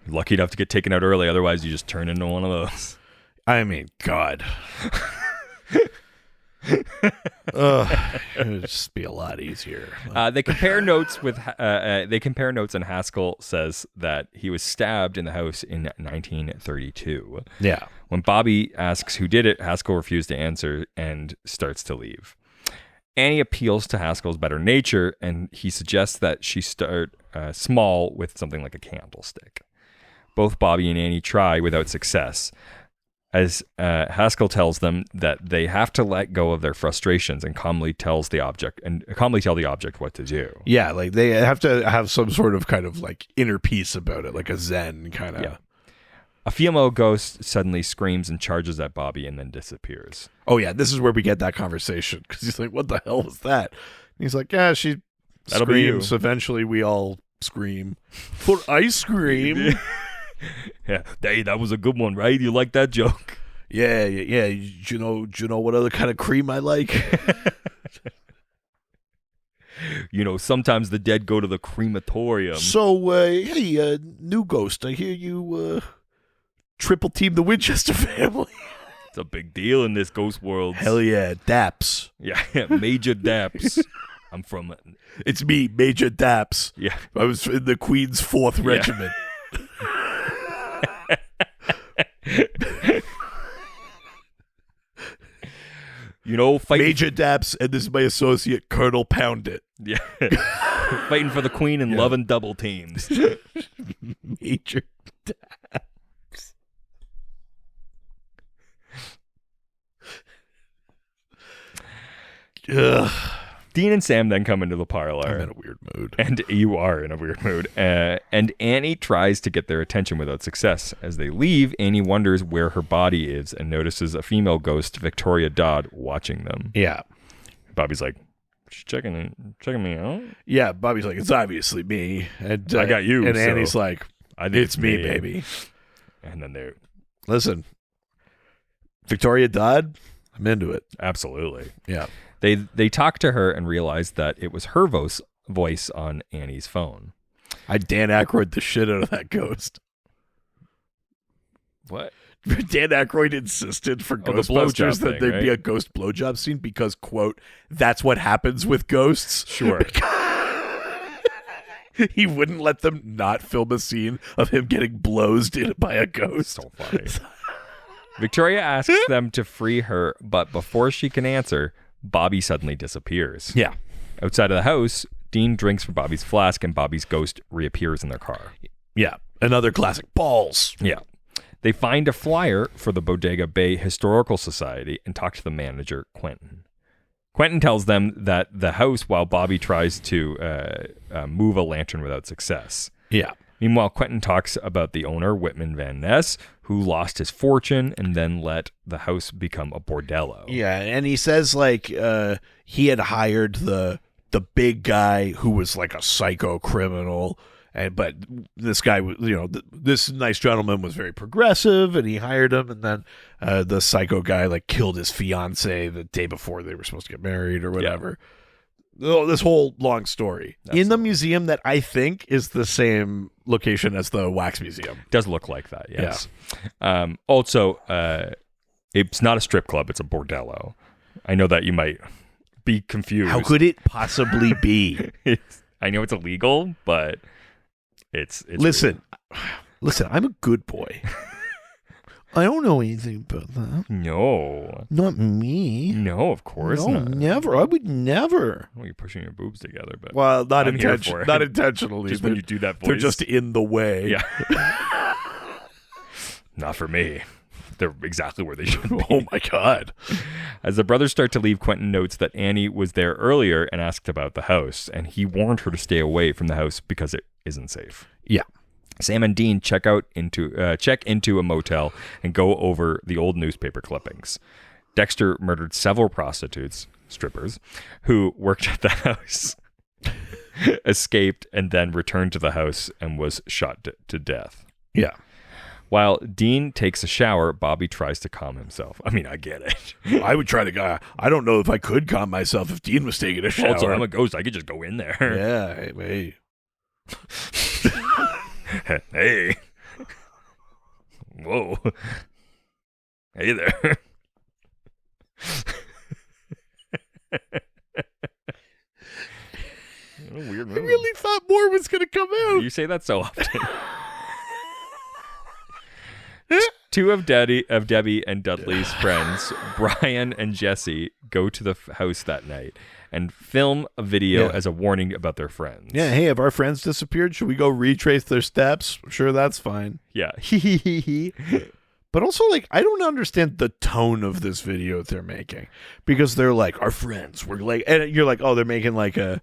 You're lucky enough to get taken out early, otherwise you just turn into one of those. I mean, God. It would just be a lot easier. They compare notes and Haskell says that he was stabbed in the house in 1932. Yeah. When Bobby asks who did it, Haskell refused to answer and starts to leave. Annie appeals to Haskell's better nature, and he suggests that she start small with something like a candlestick. Both Bobby and Annie try without success, as Haskell tells them that they have to let go of their frustrations and calmly tell the object what to do. Yeah, like they have to have some sort of kind of like inner peace about it, like a Zen kind of. Yeah. A female ghost suddenly screams and charges at Bobby and then disappears. Oh yeah, this is where we get that conversation, because he's like, "What the hell was that?" And he's like, "Yeah, she That'll screams. Eventually, we all scream for ice cream." Yeah, hey, that was a good one, right? You like that joke? Yeah. Do you know what other kind of cream I like? Sometimes the dead go to the crematorium. So, hey, new ghost, I hear you triple team the Winchester family. It's a big deal in this ghost world. Hell yeah, Daps. Yeah, Major Daps. I'm from it. It's me, Major Daps. Yeah, I was in the Queen's 4th Regiment. Fighting Major Daps, and this is my associate, Colonel Poundit. Yeah, fighting for the Queen and loving double teams. Major Daps. Ugh. Dean and Sam then come into the parlor. I'm in a weird mood. And you are in a weird mood. And Annie tries to get their attention without success. As they leave, Annie wonders where her body is and notices a female ghost, Victoria Dodd, watching them. Yeah. Bobby's like, she's checking me out? Yeah, Bobby's like, it's obviously me. And I got you. And Annie's like, I think it's me, baby. And then they're... Listen, Victoria Dodd, I'm into it. Absolutely. Yeah. They talk to her and realize that it was her voice on Annie's phone. I Dan Aykroyd the shit out of that ghost. What? Dan Aykroyd insisted for the Ghostbusters blowjob that thing, there'd be right? a ghost blowjob scene because, quote, that's what happens with ghosts. Sure. He wouldn't let them not film a scene of him getting blowsed in by a ghost. So funny. Victoria asks them to free her, but before she can answer, Bobby suddenly disappears. Yeah. Outside of the house, Dean drinks from Bobby's flask and Bobby's ghost reappears in their car. Yeah. Another classic. Balls. Yeah. They find a flyer for the Bodega Bay Historical Society and talk to the manager, Quentin. Quentin tells them that the house while Bobby tries to move a lantern without success. Yeah. Meanwhile, Quentin talks about the owner, Whitman Van Ness, who lost his fortune and then let the house become a bordello. Yeah, and he says like he had hired the big guy who was like a psycho criminal, but this guy, this nice gentleman was very progressive, and he hired him, and then the psycho guy like killed his fiance the day before they were supposed to get married or whatever. Yeah. Oh, this whole long story. Absolutely. In the museum that I think is the same location as the Wax Museum. Does look like that, yes. Yeah. Also, it's not a strip club, it's a bordello. I know that you might be confused. How could it possibly be? I know it's illegal, but it's listen, Listen, I'm a good boy. I don't know anything about that. No. Not me. No, of course No, not. never. I would never. Well, you're pushing your boobs together, but Well, not I'm here for it. not intentionally. Just when you do that voice. They're just in the way. Yeah. Not for me. They're exactly where they should be. Oh my God. As the brothers start to leave, Quentin notes that Annie was there earlier and asked about the house, and he warned her to stay away from the house because it isn't safe. Yeah. Sam and Dean check into a motel and go over the old newspaper clippings. Dexter murdered several prostitutes, strippers, who worked at the house, escaped, and then returned to the house and was shot to death. Yeah. While Dean takes a shower, Bobby tries to calm himself. I mean, I get it. I would try to go. I don't know if I could calm myself if Dean was taking a shower. Also, I'm a ghost. I could just go in there. Yeah. Hey. Hey. Whoa. Hey there. Weird move. I really thought more was going to come out. You say that so often. Two of Debbie and Dudley's friends, Brian and Jesse, go to the house that night and film a video as a warning about their friends. Yeah, hey, have our friends disappeared? Should we go retrace their steps? Sure, that's fine. Yeah. But also, like, I don't understand the tone of this video that they're making. Because they're like, our friends, we're like, and you're like, oh, they're making like a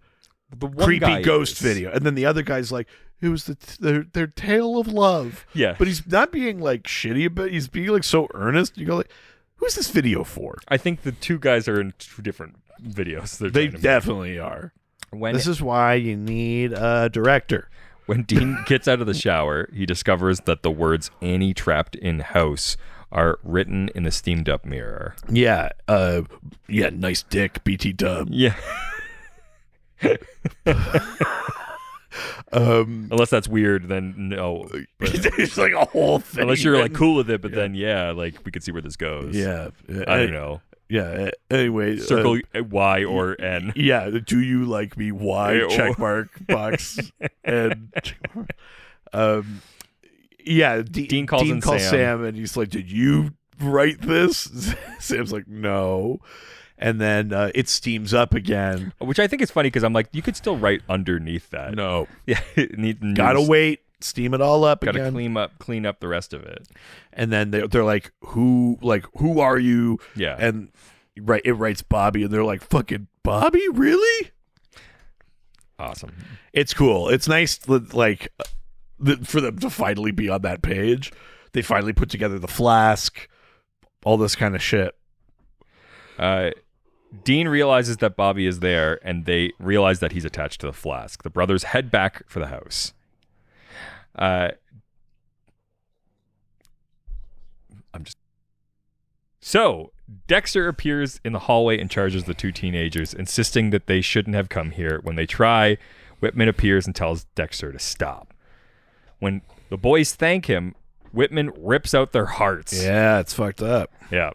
creepy ghost video. And then the other guy's like, it was their tale of love. Yeah. But he's not being like shitty, but he's being like so earnest. You go like, who's this video for? I think the two guys are in two different videos. They definitely are. This is why you need a director. When Dean gets out of the shower, he discovers that the words Annie trapped in house are written in the steamed up mirror. Yeah. Nice dick, BT dub. Yeah. Unless that's weird, then no. It's like a whole thing. Unless you're like cool with it, but then like we could see where this goes. Yeah. I don't know. Yeah. Anyway, circle Y or N. Yeah. Do you like me? Y checkmark box and yeah. Dean calls Sam and he's like, "Did you write this?" Sam's like, "No." And then it steams up again. Which I think is funny because I'm like, you could still write underneath that. No. Yeah. Gotta wait. Steam it all up again. Gotta clean up the rest of it. And then they're like, who are you? Yeah. And it writes Bobby, and they're like, fucking Bobby? Really? Awesome. It's cool. It's nice, like, for them to finally be on that page. They finally put together the flask, all this kind of shit. Dean realizes that Bobby is there, and they realize that he's attached to the flask. The brothers head back for the house. So Dexter appears in the hallway and charges the two teenagers, insisting that they shouldn't have come here. When they try, Whitman appears and tells Dexter to stop. When the boys thank him, Whitman rips out their hearts. Yeah, it's fucked up. Yeah.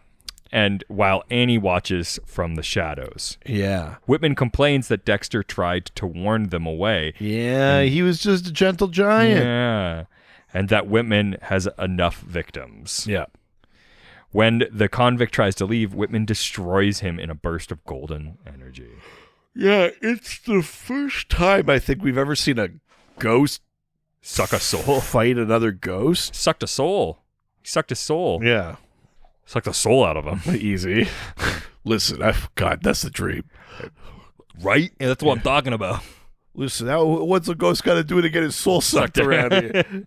And while Annie watches from the shadows. Yeah. Whitman complains that Dexter tried to warn them away. Yeah, he was just a gentle giant. Yeah. And that Whitman has enough victims. Yeah. When the convict tries to leave, Whitman destroys him in a burst of golden energy. Yeah, it's the first time I think we've ever seen a ghost suck a soul. Fight another ghost. Sucked a soul. He sucked his soul. Yeah. Sucked the soul out of him. Easy. Listen, God, that's the dream. Right? Yeah, that's what I'm talking about. Listen, what's a ghost got to do to get his soul sucked around here?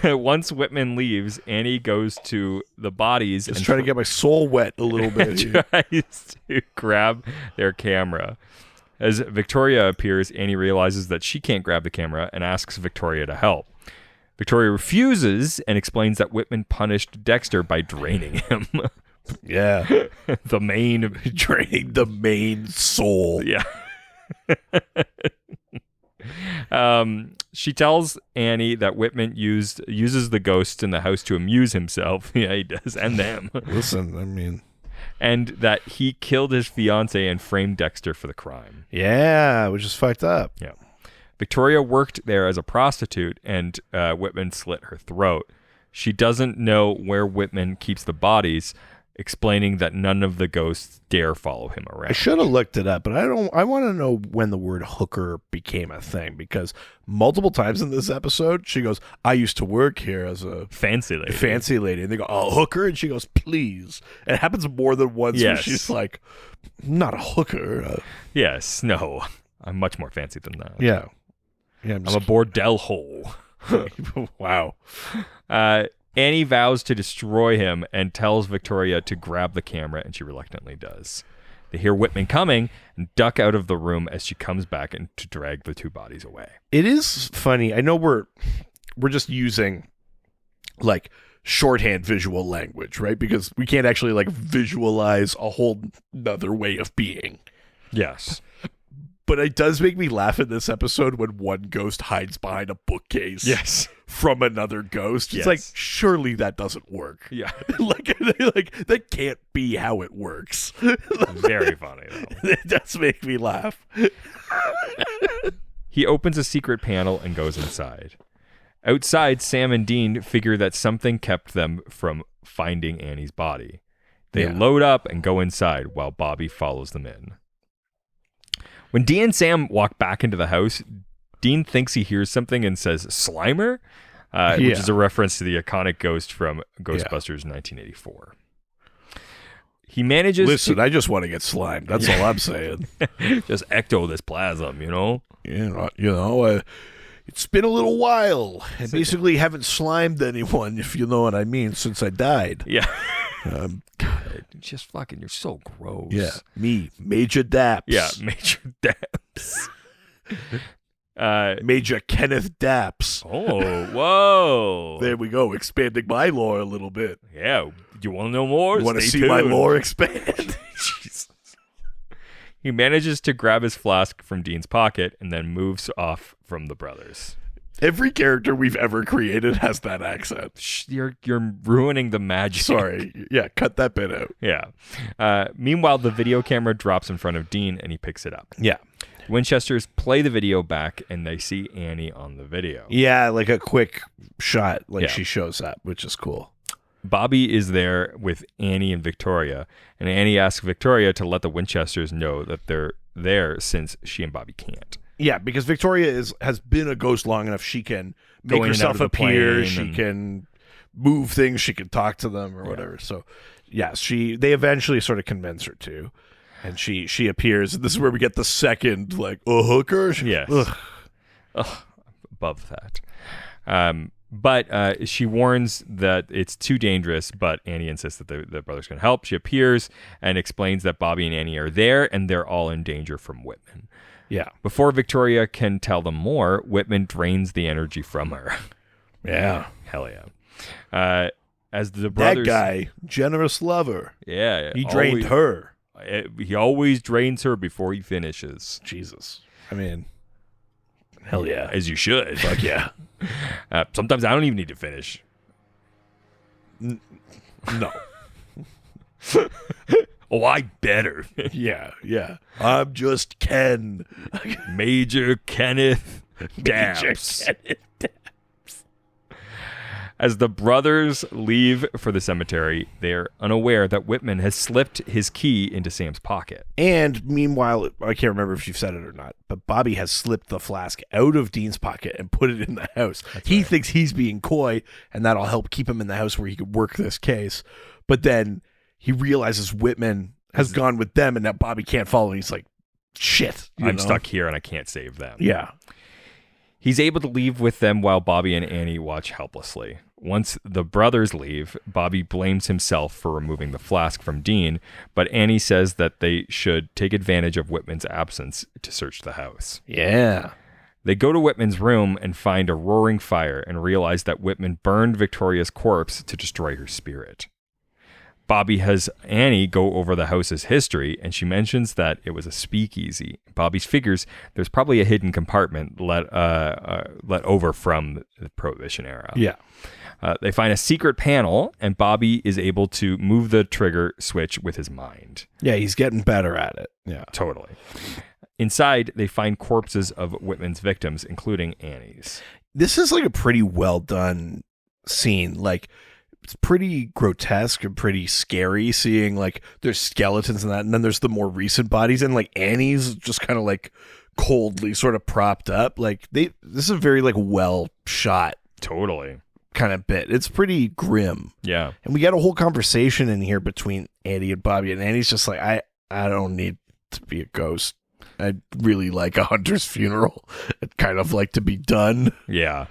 Once Whitman leaves, Annie goes to the bodies and trying to get my soul wet a little bit. Tries to grab their camera. As Victoria appears, Annie realizes that she can't grab the camera and asks Victoria to help. Victoria refuses and explains that Whitman punished Dexter by draining him. Yeah. Draining the main soul. Yeah. She tells Annie that Whitman uses the ghosts in the house to amuse himself. Yeah, he does. And them. Listen, I mean... And that he killed his fiancée and framed Dexter for the crime. Yeah, which is fucked up. Yeah. Victoria worked there as a prostitute, and Whitman slit her throat. She doesn't know where Whitman keeps the bodies, explaining that none of the ghosts dare follow him around. I should have looked it up, but I want to know when the word hooker became a thing, because multiple times in this episode, she goes, I used to work here as a fancy lady. And they go, oh, hooker? And she goes, please. And it happens more than once where she's like, not a hooker. Yes, no. I'm much more fancy than that. Yeah. I'm a bordel hole. Wow. Annie vows to destroy him and tells Victoria to grab the camera, and she reluctantly does. They hear Whitman coming and duck out of the room as she comes back and to drag the two bodies away. It is funny. I know we're just using like shorthand visual language, right? Because we can't actually like visualize a whole nother way of being. Yes. But it does make me laugh in this episode when one ghost hides behind a bookcase. Yes. From another ghost. It's like, surely that doesn't work. Yeah. like that can't be how it works. Very funny, though. It does make me laugh. He opens a secret panel and goes inside. Outside, Sam and Dean figure that something kept them from finding Annie's body. They load up and go inside while Bobby follows them in. When Dean and Sam walk back into the house, Dean thinks he hears something and says, Slimer? Which is a reference to the iconic ghost from Ghostbusters 1984. He manages I just want to get slimed. That's all I'm saying. Just ectoplasm, you know? It's been a little while. I basically haven't slimed anyone, if you know what I mean, since I died. Yeah. Just fucking, you're so gross. Yeah, me, Major Daps. Yeah, Major Daps. Major Kenneth Daps. Oh, whoa. There we go, expanding my lore a little bit. Yeah, you want to know more? You want to see my lore expand? Jesus. He manages to grab his flask from Dean's pocket and then moves off from the brothers. Every character we've ever created has that accent. You're ruining the magic. Sorry. Yeah, cut that bit out. Yeah. Meanwhile, the video camera drops in front of Dean and he picks it up. Yeah. Winchesters play the video back and they see Annie on the video. Yeah, like a quick shot, she shows up, which is cool. Bobby is there with Annie and Victoria, and Annie asks Victoria to let the Winchesters know that they're there since she and Bobby can't. Yeah, because Victoria has been a ghost long enough. She can make herself appear. She can move things. She can talk to them or whatever. So, yes, they eventually sort of convince her to, and she appears. This is where we get the second hooker. Yes. Above that. But she warns that it's too dangerous, but Annie insists that the brothers can help. She appears and explains that Bobby and Annie are there and they're all in danger from Whitman. Yeah. Before Victoria can tell them more, Whitman drains the energy from her. Yeah. Hell yeah. As the brothers... That guy, generous lover. Yeah. He drained her. He always drains her before he finishes. Jesus. I mean... Hell yeah. As you should. Fuck yeah. Sometimes I don't even need to finish. No. Oh, I better. Yeah. I'm just Ken. Major Kenneth Daps. Major Kenneth Daps. As the brothers leave for the cemetery, they're unaware that Whitman has slipped his key into Sam's pocket. And meanwhile, I can't remember if you've said it or not, but Bobby has slipped the flask out of Dean's pocket and put it in the house. He thinks he's being coy, and that'll help keep him in the house where he could work this case. But then he realizes Whitman has gone with them, and that Bobby can't follow. And he's like, shit. I'm stuck here, and I can't save them. Yeah. He's able to leave with them while Bobby and Annie watch helplessly. Once the brothers leave, Bobby blames himself for removing the flask from Dean, but Annie says that they should take advantage of Whitman's absence to search the house. Yeah. They go to Whitman's room and find a roaring fire and realize that Whitman burned Victoria's corpse to destroy her spirit. Bobby has Annie go over the house's history, and she mentions that it was a speakeasy. Bobby figures there's probably a hidden compartment let over from the Prohibition era. Yeah. They find a secret panel, and Bobby is able to move the trigger switch with his mind. Yeah, he's getting better at it. Yeah. Totally. Inside, they find corpses of Whitman's victims, including Annie's. This is like a pretty well done scene. Like, it's pretty grotesque and pretty scary seeing like there's skeletons and that, and then there's the more recent bodies, and like Annie's just kind of like coldly sort of propped up. Like this is a very like well shot Totally. kind of bit. It's pretty grim. Yeah. And we got a whole conversation in here between Annie and Bobby, and Annie's just like, I don't need to be a ghost. I'd really like a hunter's funeral. I'd kind of like to be done. Yeah.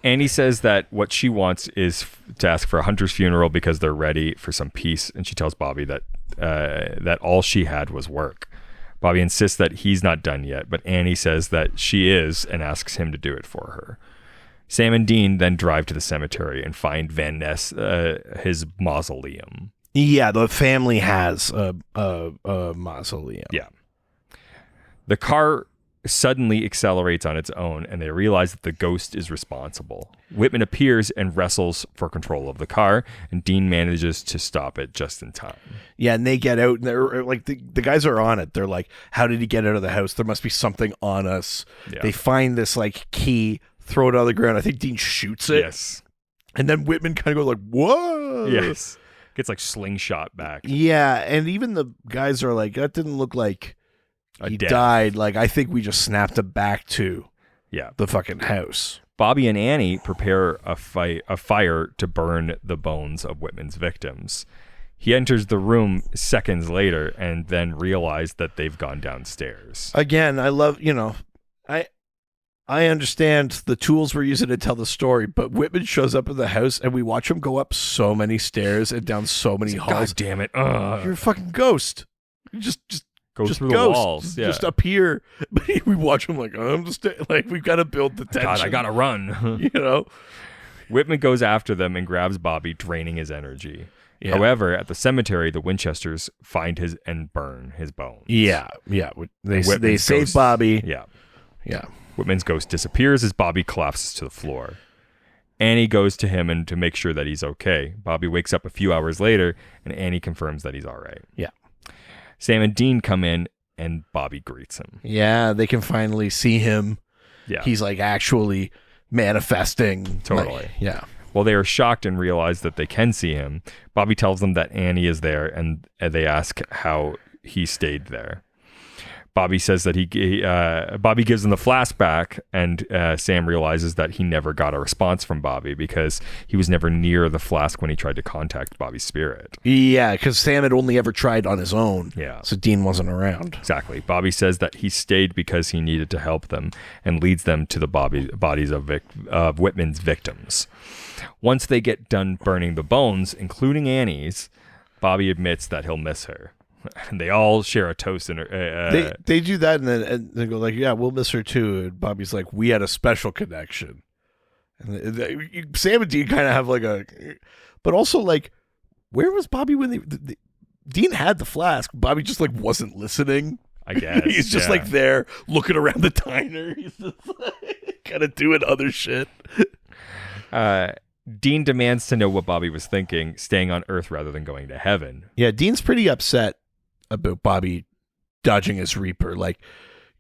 Annie says that what she wants is to ask for a hunter's funeral because they're ready for some peace, and she tells Bobby that that all she had was work. Bobby insists that he's not done yet, but Annie says that she is and asks him to do it for her. Sam and Dean then drive to the cemetery and find Van Ness his mausoleum. Yeah, the family has a mausoleum. Yeah. The car suddenly accelerates on its own, and they realize that the ghost is responsible. Whitman appears and wrestles for control of the car, and Dean manages to stop it just in time. Yeah, and they get out, and they're like, the guys are on it. They're like, how did he get out of the house? There must be something on us. Yeah. They find this like key, throw it on the ground. I think Dean shoots it. Yes. And then Whitman kind of goes like, whoa. Yes. Gets like slingshot back. Yeah, and even the guys are like, that didn't look like he died. Like, I think we just snapped him back to the fucking house. Bobby and Annie prepare a fire to burn the bones of Whitman's victims. He enters the room seconds later and then realizes that they've gone downstairs. Again, I love, I understand the tools we're using to tell the story, but Whitman shows up in the house and we watch him go up so many stairs and down so many halls. God damn it. You're a fucking ghost. You just go through the walls. Just appear. But we watch him like, I'm just like, we've got to build the tension. God, I got to run. Whitman goes after them and grabs Bobby, draining his energy. Yeah. However, at the cemetery, the Winchesters find his and burn his bones. Yeah. They save Bobby. Yeah. Whitman's ghost disappears as Bobby collapses to the floor. Annie goes to him and to make sure that he's okay. Bobby wakes up a few hours later, and Annie confirms that he's all right. Yeah. Sam and Dean come in, and Bobby greets him. Yeah, they can finally see him. Yeah. He's like actually manifesting. Totally. Yeah. Well, they are shocked and realize that they can see him. Bobby tells them that Annie is there, and they ask how he stayed there. Bobby says that Bobby gives him the flashback, and Sam realizes that he never got a response from Bobby because he was never near the flask when he tried to contact Bobby's spirit. Yeah, because Sam had only ever tried on his own. Yeah. So Dean wasn't around. Exactly. Bobby says that he stayed because he needed to help them and leads them to the bodies of Whitman's victims. Once they get done burning the bones, including Annie's, Bobby admits that he'll miss her. And they all share a toast. They do that, and they go like, yeah, we'll miss her too. And Bobby's like, we had a special connection. And Sam and Dean kind of have like but also like, where was Bobby when Dean had the flask? Bobby just like wasn't listening. I guess. He's just like there looking around the diner. He's just like kind of doing other shit. Dean demands to know what Bobby was thinking, staying on Earth rather than going to heaven. Yeah, Dean's pretty upset about Bobby dodging his Reaper. Like,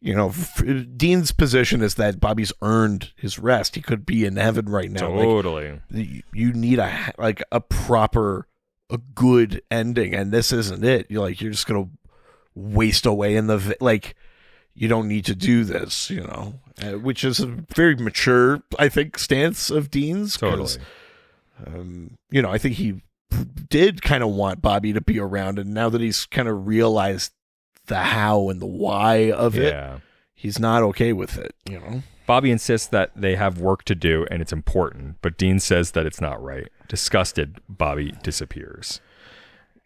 Dean's position is that Bobby's earned his rest. He could be in heaven right now. Totally. Like, you need a good ending, and this isn't it. You're just gonna waste away in you don't need to do this, which is a very mature, I think, stance of Dean's. Totally. I think he did kind of want Bobby to be around, and now that he's kind of realized the how and the why of it, he's not okay with it, Bobby insists that they have work to do and it's important, but Dean says that it's not right. Disgusted, Bobby disappears.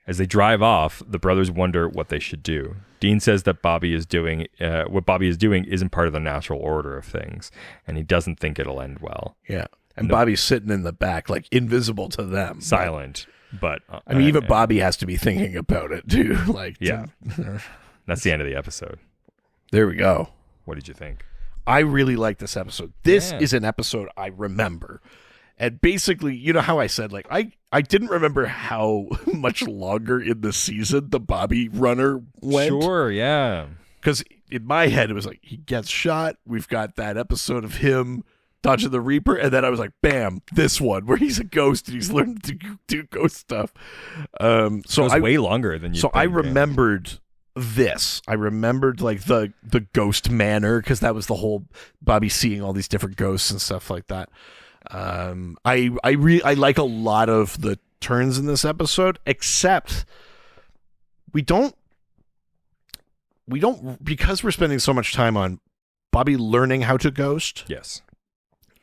As they drive off, the brothers wonder what they should do. Dean says that what Bobby is doing isn't part of the natural order of things, and he doesn't think it'll end well. Yeah. And Bobby's sitting in the back, like invisible to them. Silent. But even Bobby has to be thinking about it too. That's the end of the episode. There we go. What did you think? I really like this episode. This is an episode I remember. And basically, how I said, like, I didn't remember how much longer in the season the Bobby runner went. Sure, yeah. Because in my head, it was like he gets shot. We've got that episode of him dodging the Reaper, and then I was like, bam, this one where he's a ghost and he's learning to do ghost stuff. So it was way longer than you. So I remembered this. I remembered like the ghost manor, because that was the whole Bobby seeing all these different ghosts and stuff like that. I like a lot of the turns in this episode, except we don't because we're spending so much time on Bobby learning how to ghost. Yes.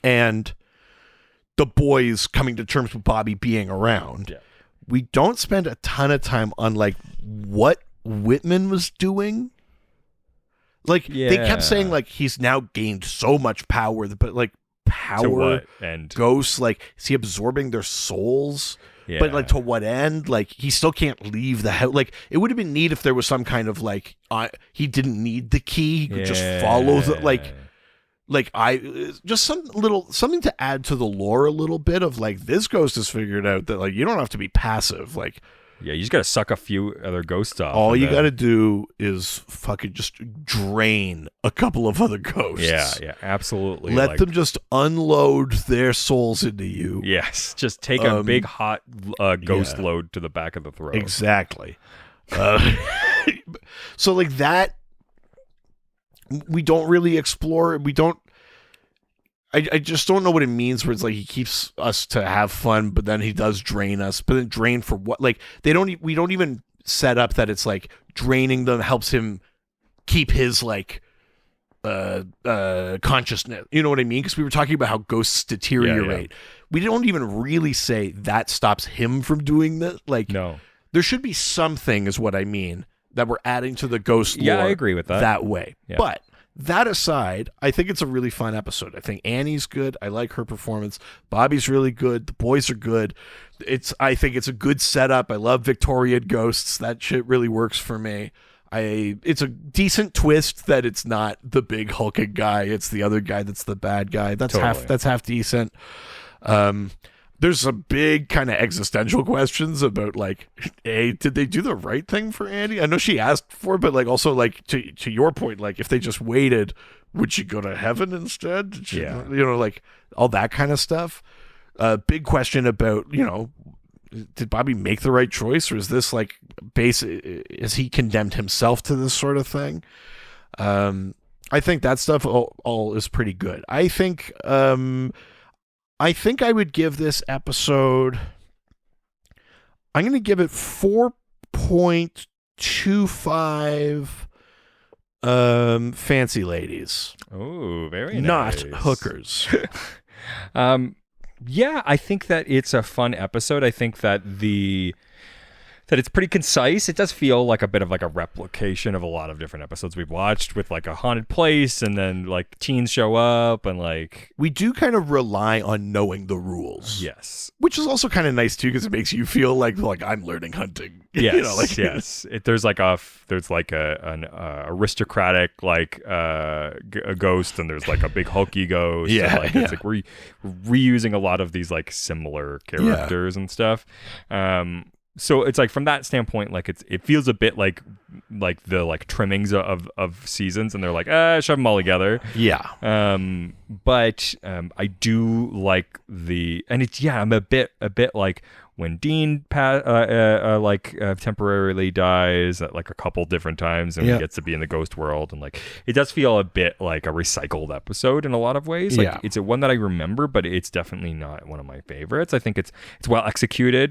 And the boys coming to terms with Bobby being around. Yeah. We don't spend a ton of time on like what Whitman was doing. Like they kept saying like he's now gained so much power, but like power to what end? Ghosts, like is he absorbing their souls? Yeah. But like to what end? Like he still can't leave the house. Like it would have been neat if there was some kind of like he didn't need the key. He could just follow the something to add to the lore a little bit of like this ghost has figured out that like you don't have to be passive. Like yeah, you just gotta suck a few other ghosts off. All you gotta do is fucking just drain a couple of other ghosts. Yeah, absolutely. Let them just unload their souls into you. Yes, just take a big hot ghost load to the back of the throat. Exactly. So like that, we don't really explore. We don't. I just don't know what it means where it's like he keeps us to have fun, but then he does drain us. But then drain for what? Like we don't even set up that it's like draining them helps him keep his like consciousness. You know what I mean? Because we were talking about how ghosts deteriorate. Yeah. We don't even really say that stops him from doing that. Like no, there should be something, is what I mean, that we're adding to the ghost lore. Yeah, I agree with that. That way, yeah. But. That aside, I think it's a really fun episode. I think Annie's good. I like her performance. Bobby's really good. The boys are good. I think it's a good setup. I love Victorian ghosts. That shit really works for me. It's a decent twist that it's not the big hulking guy. It's the other guy that's the bad guy. That's half decent. There's some big kind of existential questions about like, did they do the right thing for Andy? I know she asked for it, but like also like to your point, like if they just waited, would she go to heaven instead? You know, like all that kind of stuff. Big question about, you know, did Bobby make the right choice, or is this like is he condemned himself to this sort of thing? I think that stuff all is pretty good. I think I would give this episode, I'm going to give it 4.25 fancy ladies. Oh, very nice. Not hookers. Yeah, I think that it's a fun episode. I think that that it's pretty concise. It does feel like a bit of like a replication of a lot of different episodes we've watched, with like a haunted place and then like teens show up and like we do kind of rely on knowing the rules. Yes, which is also kind of nice too, because it makes you feel like I'm learning hunting. Yes, you know, like, yes. There's like an aristocratic like a ghost, and there's like a big hulky ghost. Yeah, and, like it's like we're reusing a lot of these like similar characters and stuff. So it's like from that standpoint, like it feels a bit like the like trimmings of seasons, and they're like shove them all together. Yeah. But I do like I'm a bit like when Dean temporarily dies at like a couple different times, and he gets to be in the ghost world, and like it does feel a bit like a recycled episode in a lot of ways. Like it's one that I remember, but it's definitely not one of my favorites. I think it's well executed.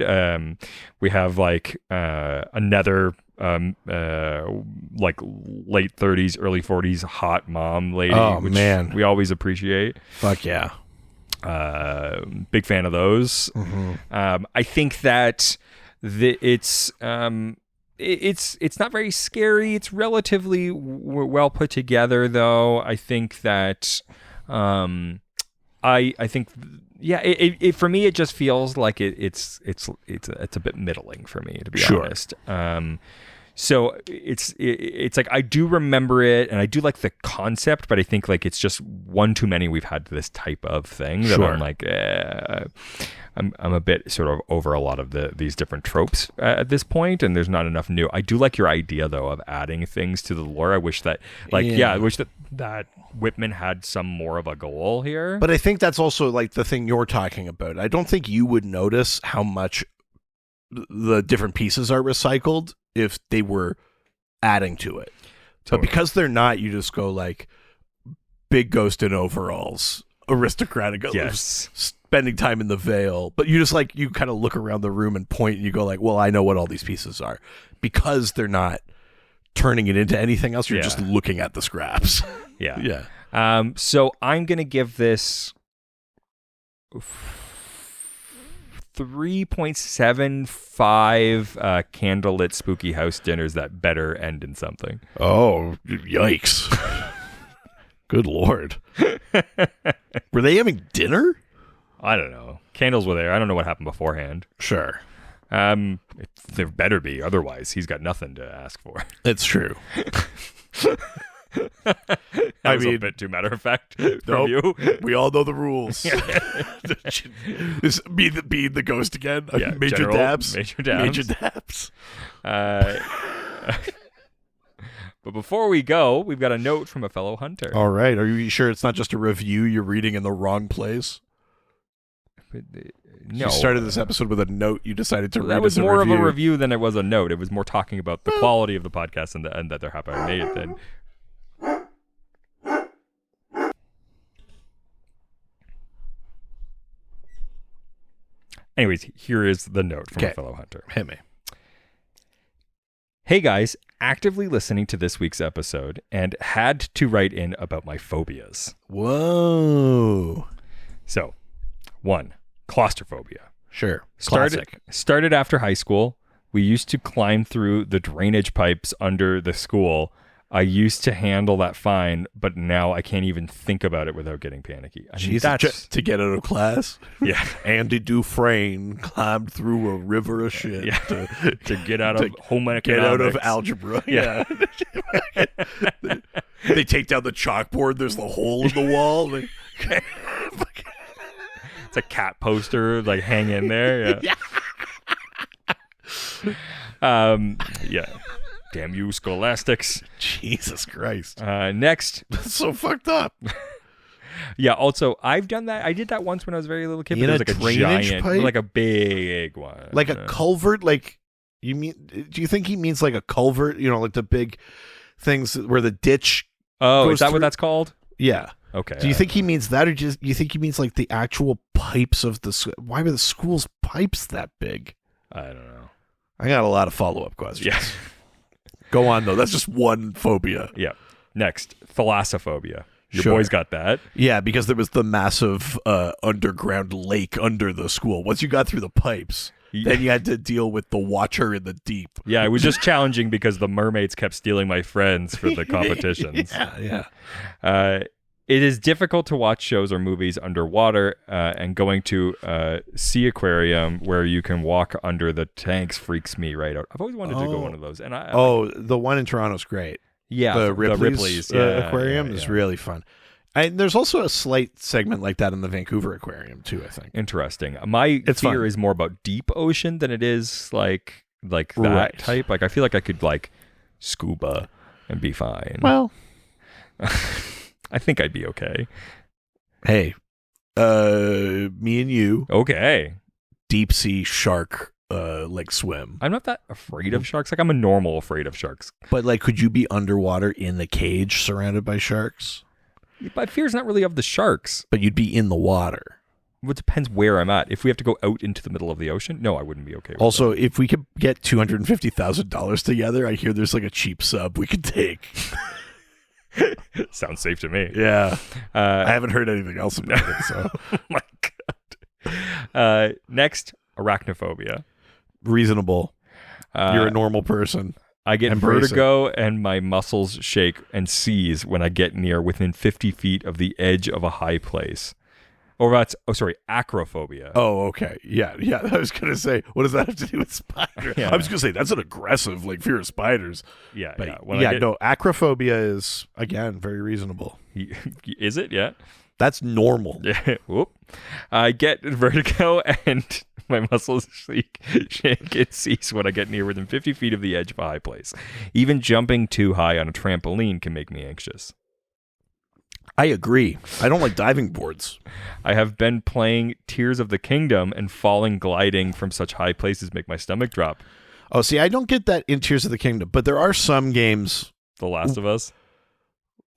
We have like another like late 30s, early 40s hot mom lady, which we always appreciate. Fuck yeah. Big fan of those. Mm-hmm. I think that it's not very scary. It's relatively well put together, though. I think that I think for me it just feels like it's a bit middling for me, to be honest. So it's like I do remember it, and I do like the concept, but I think like it's just one too many we've had this type of thing that I'm like, I'm a bit sort of over a lot of these different tropes at this point, and there's not enough new. I do like your idea though of adding things to the lore. I wish that I wish that Whitman had some more of a goal here. But I think that's also like the thing you're talking about. I don't think you would notice how much the different pieces are recycled if they were adding to it. But because they're not, you just go like big ghost in overalls, aristocratic, spending time in the Vale. But you just like, you kind of look around the room and point and you go like, well, I know what all these pieces are. Because they're not turning it into anything else, you're just looking at the scraps. Yeah. So I'm going to give this 3.75 candlelit spooky house dinners that better end in something. Oh, yikes. Good Lord. Were they having dinner? I don't know. Candles were there. I don't know what happened beforehand. Sure. There better be. Otherwise, he's got nothing to ask for. It's true. I mean, a bit too matter of fact from you. We all know the rules. This being the ghost again. Major dabs. But before we go, we've got a note from a fellow hunter. All right. Are you sure it's not just a review you're reading in the wrong place? No. You started this episode with a note you decided to read. That was more of a review than it was a note. It was more talking about the quality of the podcast and that they're happy I made it then. Anyways, here is the note from a fellow hunter. Hit me. Hey guys, actively listening to this week's episode and had to write in about my phobias. Whoa. So, 1, claustrophobia. Sure. Started after high school. We used to climb through the drainage pipes under the school. I used to handle that fine, but now I can't even think about it without getting panicky. Jesus, to get out of class? Yeah. Andy Dufresne climbed through a river of shit to get out of home economics. Get out of algebra. Yeah. They take down the chalkboard. There's the hole in the wall. It's a cat poster like hang in there. Yeah. Damn you, scholastics. Jesus Christ. Next. That's so fucked up. Yeah, also, I've done that. I did that once when I was a very little kid. In it was a like a drainage giant, pipe? like a big one. Like a culvert? Like, you mean, do you think he means like a culvert? You know, like the big things where the ditch goes is that through? what that's called? Yeah. Okay. Do you think he means that, or do you think he means like the actual pipes of the... Why were the school's pipes that big? I don't know. I got a lot of follow-up questions. Yeah. Go on, though. That's just one phobia. Yeah. Next, thalassophobia. Your Sure. boy's got that. Yeah, because there was the massive underground lake under the school. Once you got through the pipes, then you had to deal with the watcher in the deep. Yeah, it was just challenging because the mermaids kept stealing my friends for the competitions. Yeah. It is difficult to watch shows or movies underwater, and going to sea aquarium where you can walk under the tanks freaks me right out. I've always wanted to go to one of those. And the one in Toronto's great. Yeah, the Ripley's aquarium is really fun. There's also a slight segment like that in the Vancouver aquarium too, I think. Interesting. My fear is more about deep ocean than it is like that type. Like I feel like I could like scuba and be fine. Well, I think I'd be okay. Hey, me and you. Okay. Deep sea shark like swim. I'm not that afraid of sharks. Like I'm a normal afraid of sharks. But like, could you be underwater in the cage surrounded by sharks? My fear is not really of the sharks. But you'd be in the water. Well, it depends where I'm at. If we have to go out into the middle of the ocean, no, I wouldn't be okay with Also, if we could get $250,000 together, I hear there's like a cheap sub we could take. Sounds safe to me. Yeah. I haven't heard anything else about it, so. Oh my God. Next, arachnophobia. Reasonable. You're a normal person. I get vertigo and my muscles shake and seize when I get within 50 feet of the edge of a high place. Or that's acrophobia. Oh, okay. Yeah. I was gonna say, what does that have to do with spiders? Yeah. I was gonna say that's an aggressive fear of spiders. Yeah, But yeah. no, acrophobia is again very reasonable. Is it? Yeah. That's normal. Whoop. I get vertigo and my muscles shake and cease when I get near within 50 feet of the edge of a high place. Even jumping too high on a trampoline can make me anxious. I agree. I don't like diving boards. I have been playing Tears of the Kingdom, and falling gliding from such high places make my stomach drop. Oh, see, I don't get that in Tears of the Kingdom, but there are some games. The Last of Us?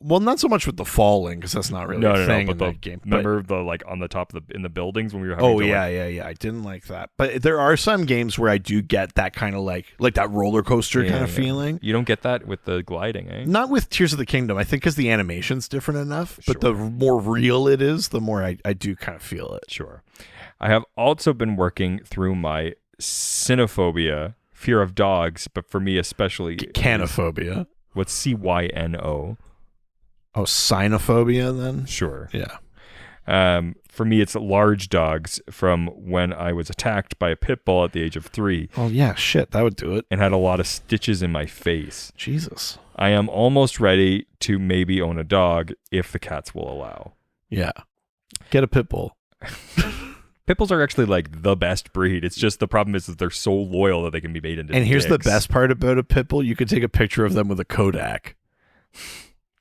Well, not so much with the falling, because that's not really a thing in that game. Remember on the top of in the buildings when we were having yeah. I didn't like that. But there are some games where I do get that kind of like that roller coaster kind of feeling. You don't get that with the gliding, eh? Not with Tears of the Kingdom. I think because the animation's different enough. But the more real it is, the more I do kind of feel it. Sure. I have also been working through my cynophobia, fear of dogs, but for me especially... Canophobia. What's CYNO? Oh, cynophobia then? Sure. Yeah. For me, it's large dogs from when I was attacked by a pit bull at the age of 3. Oh, yeah, shit, that would do it. And had a lot of stitches in my face. Jesus. I am almost ready to maybe own a dog if the cats will allow. Yeah. Get a pit bull. Pit bulls are actually like the best breed. It's just the problem is that they're so loyal that they can be made into And here's the dicks. best part about a pit bull. You could take a picture of them with a Kodak.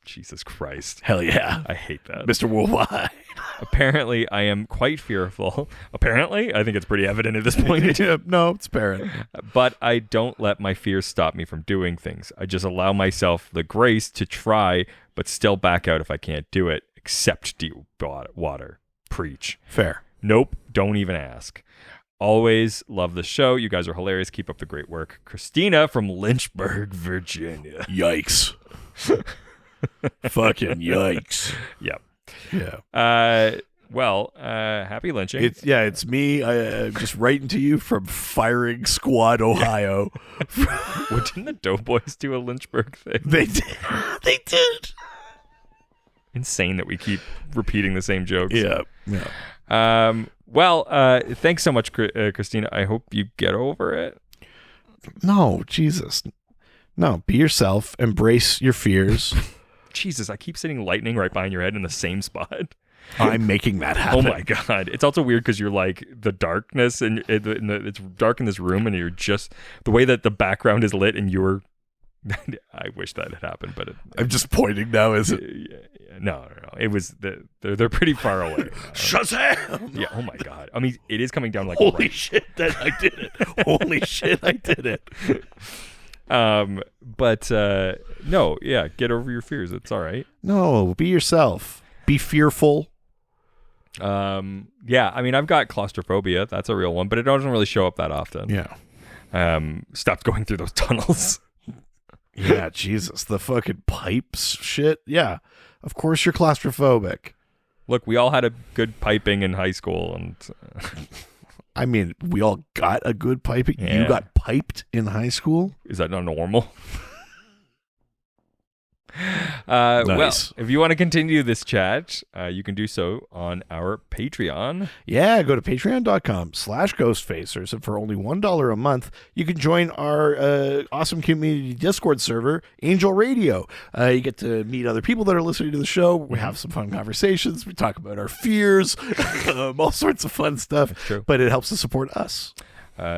Jesus Christ. Hell yeah. I hate that. Mr. Worldwide. Apparently, I am quite fearful. Apparently? I think it's pretty evident at this point. No, it's apparent. But I don't let my fears stop me from doing things. I just allow myself the grace to try, but still back out if I can't do it, except deep water. Preach. Fair. Nope, don't even ask. Always love the show. You guys are hilarious. Keep up the great work. Christina from Lynchburg, Virginia. Yikes. Fucking yikes. Yep. Yeah. Happy lynching. It's me. I'm just writing to you from Firing Squad, Ohio. Well, didn't the Doughboys do a Lynchburg thing? They did. They did. Insane that we keep repeating the same jokes. Yeah. Thanks so much, Christina. I hope you get over it. No, Jesus. No, be yourself. Embrace your fears. Jesus, I keep sitting lightning right behind your head in the same spot. I'm making that happen. Oh my God. It's also weird because you're like the darkness and it's dark in this room and you're just the way that the background is lit and you're I wish that had happened, but I'm just pointing now, is it? No. It was they're pretty far away. Shazam! Yeah. Oh my God. I mean, it is coming down like holy shit that I did it. Holy shit, I did it. No, yeah, get over your fears. It's all right. No, be yourself. Be fearful. Yeah, I mean, I've got claustrophobia. That's a real one, but it doesn't really show up that often. Yeah. Stopped going through those tunnels. Yeah, Jesus, the fucking pipes shit. Yeah, of course you're claustrophobic. Look, we all had a good piping in high school, and I mean, we all got a good piping. Yeah. You got piped in high school? Is that not normal? Nice. Well, if you want to continue this chat, you can do so on our Patreon. Yeah, go to patreon.com/ghostfacers. And for only $1 a month, you can join our awesome community Discord server, Angel Radio. You get to meet other people that are listening to the show. We have some fun conversations. We talk about our fears, all sorts of fun stuff. That's true. But it helps to support us.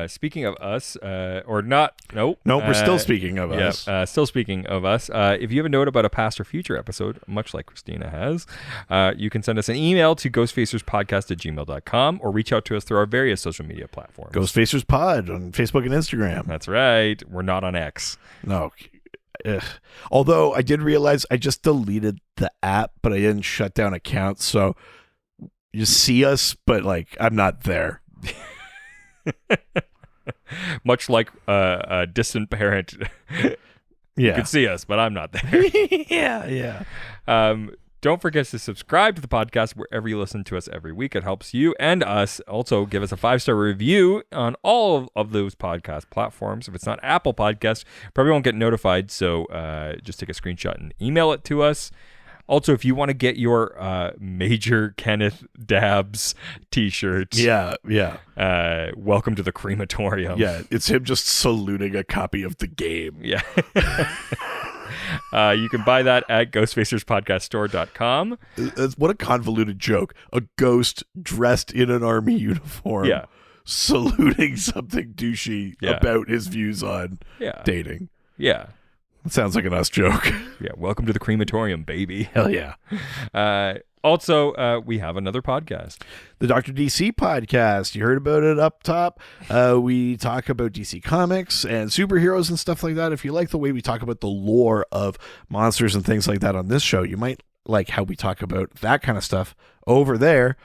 Speaking of us, or not, nope. Nope, we're still speaking of us. Still speaking of us. If you have a note about a past or future episode, much like Christina has, you can send us an email to ghostfacerspodcast@gmail.com or reach out to us through our various social media platforms. Ghostfacers Pod on Facebook and Instagram. That's right. We're not on X. No. Although I did realize I just deleted the app, but I didn't shut down accounts. So you see us, but like I'm not there. Much like a distant parent. You can see us, but I'm not there. Yeah. Don't forget to subscribe to the podcast wherever you listen to us every week. It helps you and us. Also, give us a 5-star review on all of those podcast platforms. If it's not Apple Podcasts, probably won't get notified. So just take a screenshot and email it to us. Also, if you want to get your Major Kenneth Dabbs t-shirts, welcome to the crematorium. Yeah, it's him just saluting a copy of the game. Yeah. You can buy that at ghostfacerspodcaststore.com. What a convoluted joke. A ghost dressed in an army uniform. Yeah. Saluting something douchey about his views on dating. Yeah. It sounds like an us joke. Yeah. Welcome to the crematorium, baby. Hell yeah. Also, we have another podcast. The Dr. DC podcast. You heard about it up top. We talk about DC Comics and superheroes and stuff like that. If you like the way we talk about the lore of monsters and things like that on this show, you might like how we talk about that kind of stuff over there.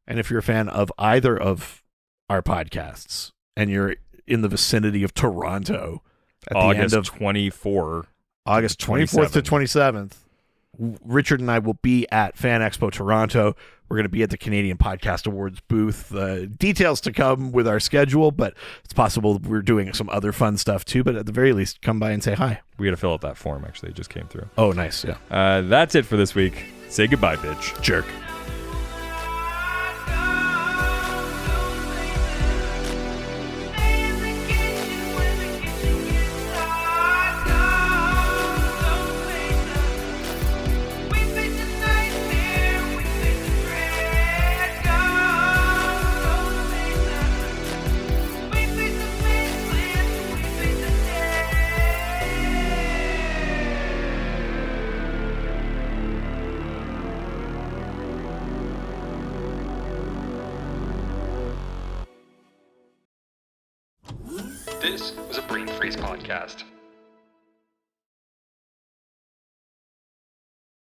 And if you're a fan of either of our podcasts and you're in the vicinity of Toronto at August the end of 24, August 24th to 27th, Richard and I will be at Fan Expo Toronto. We're going to be at the Canadian Podcast Awards booth. Details to come with our schedule, but it's possible we're doing some other fun stuff too. But at the very least, come by and say hi. We got to fill out that form, actually. It just came through. Oh, nice. Yeah. That's it for this week. Say goodbye, bitch. Jerk. This was a Brain Freeze podcast.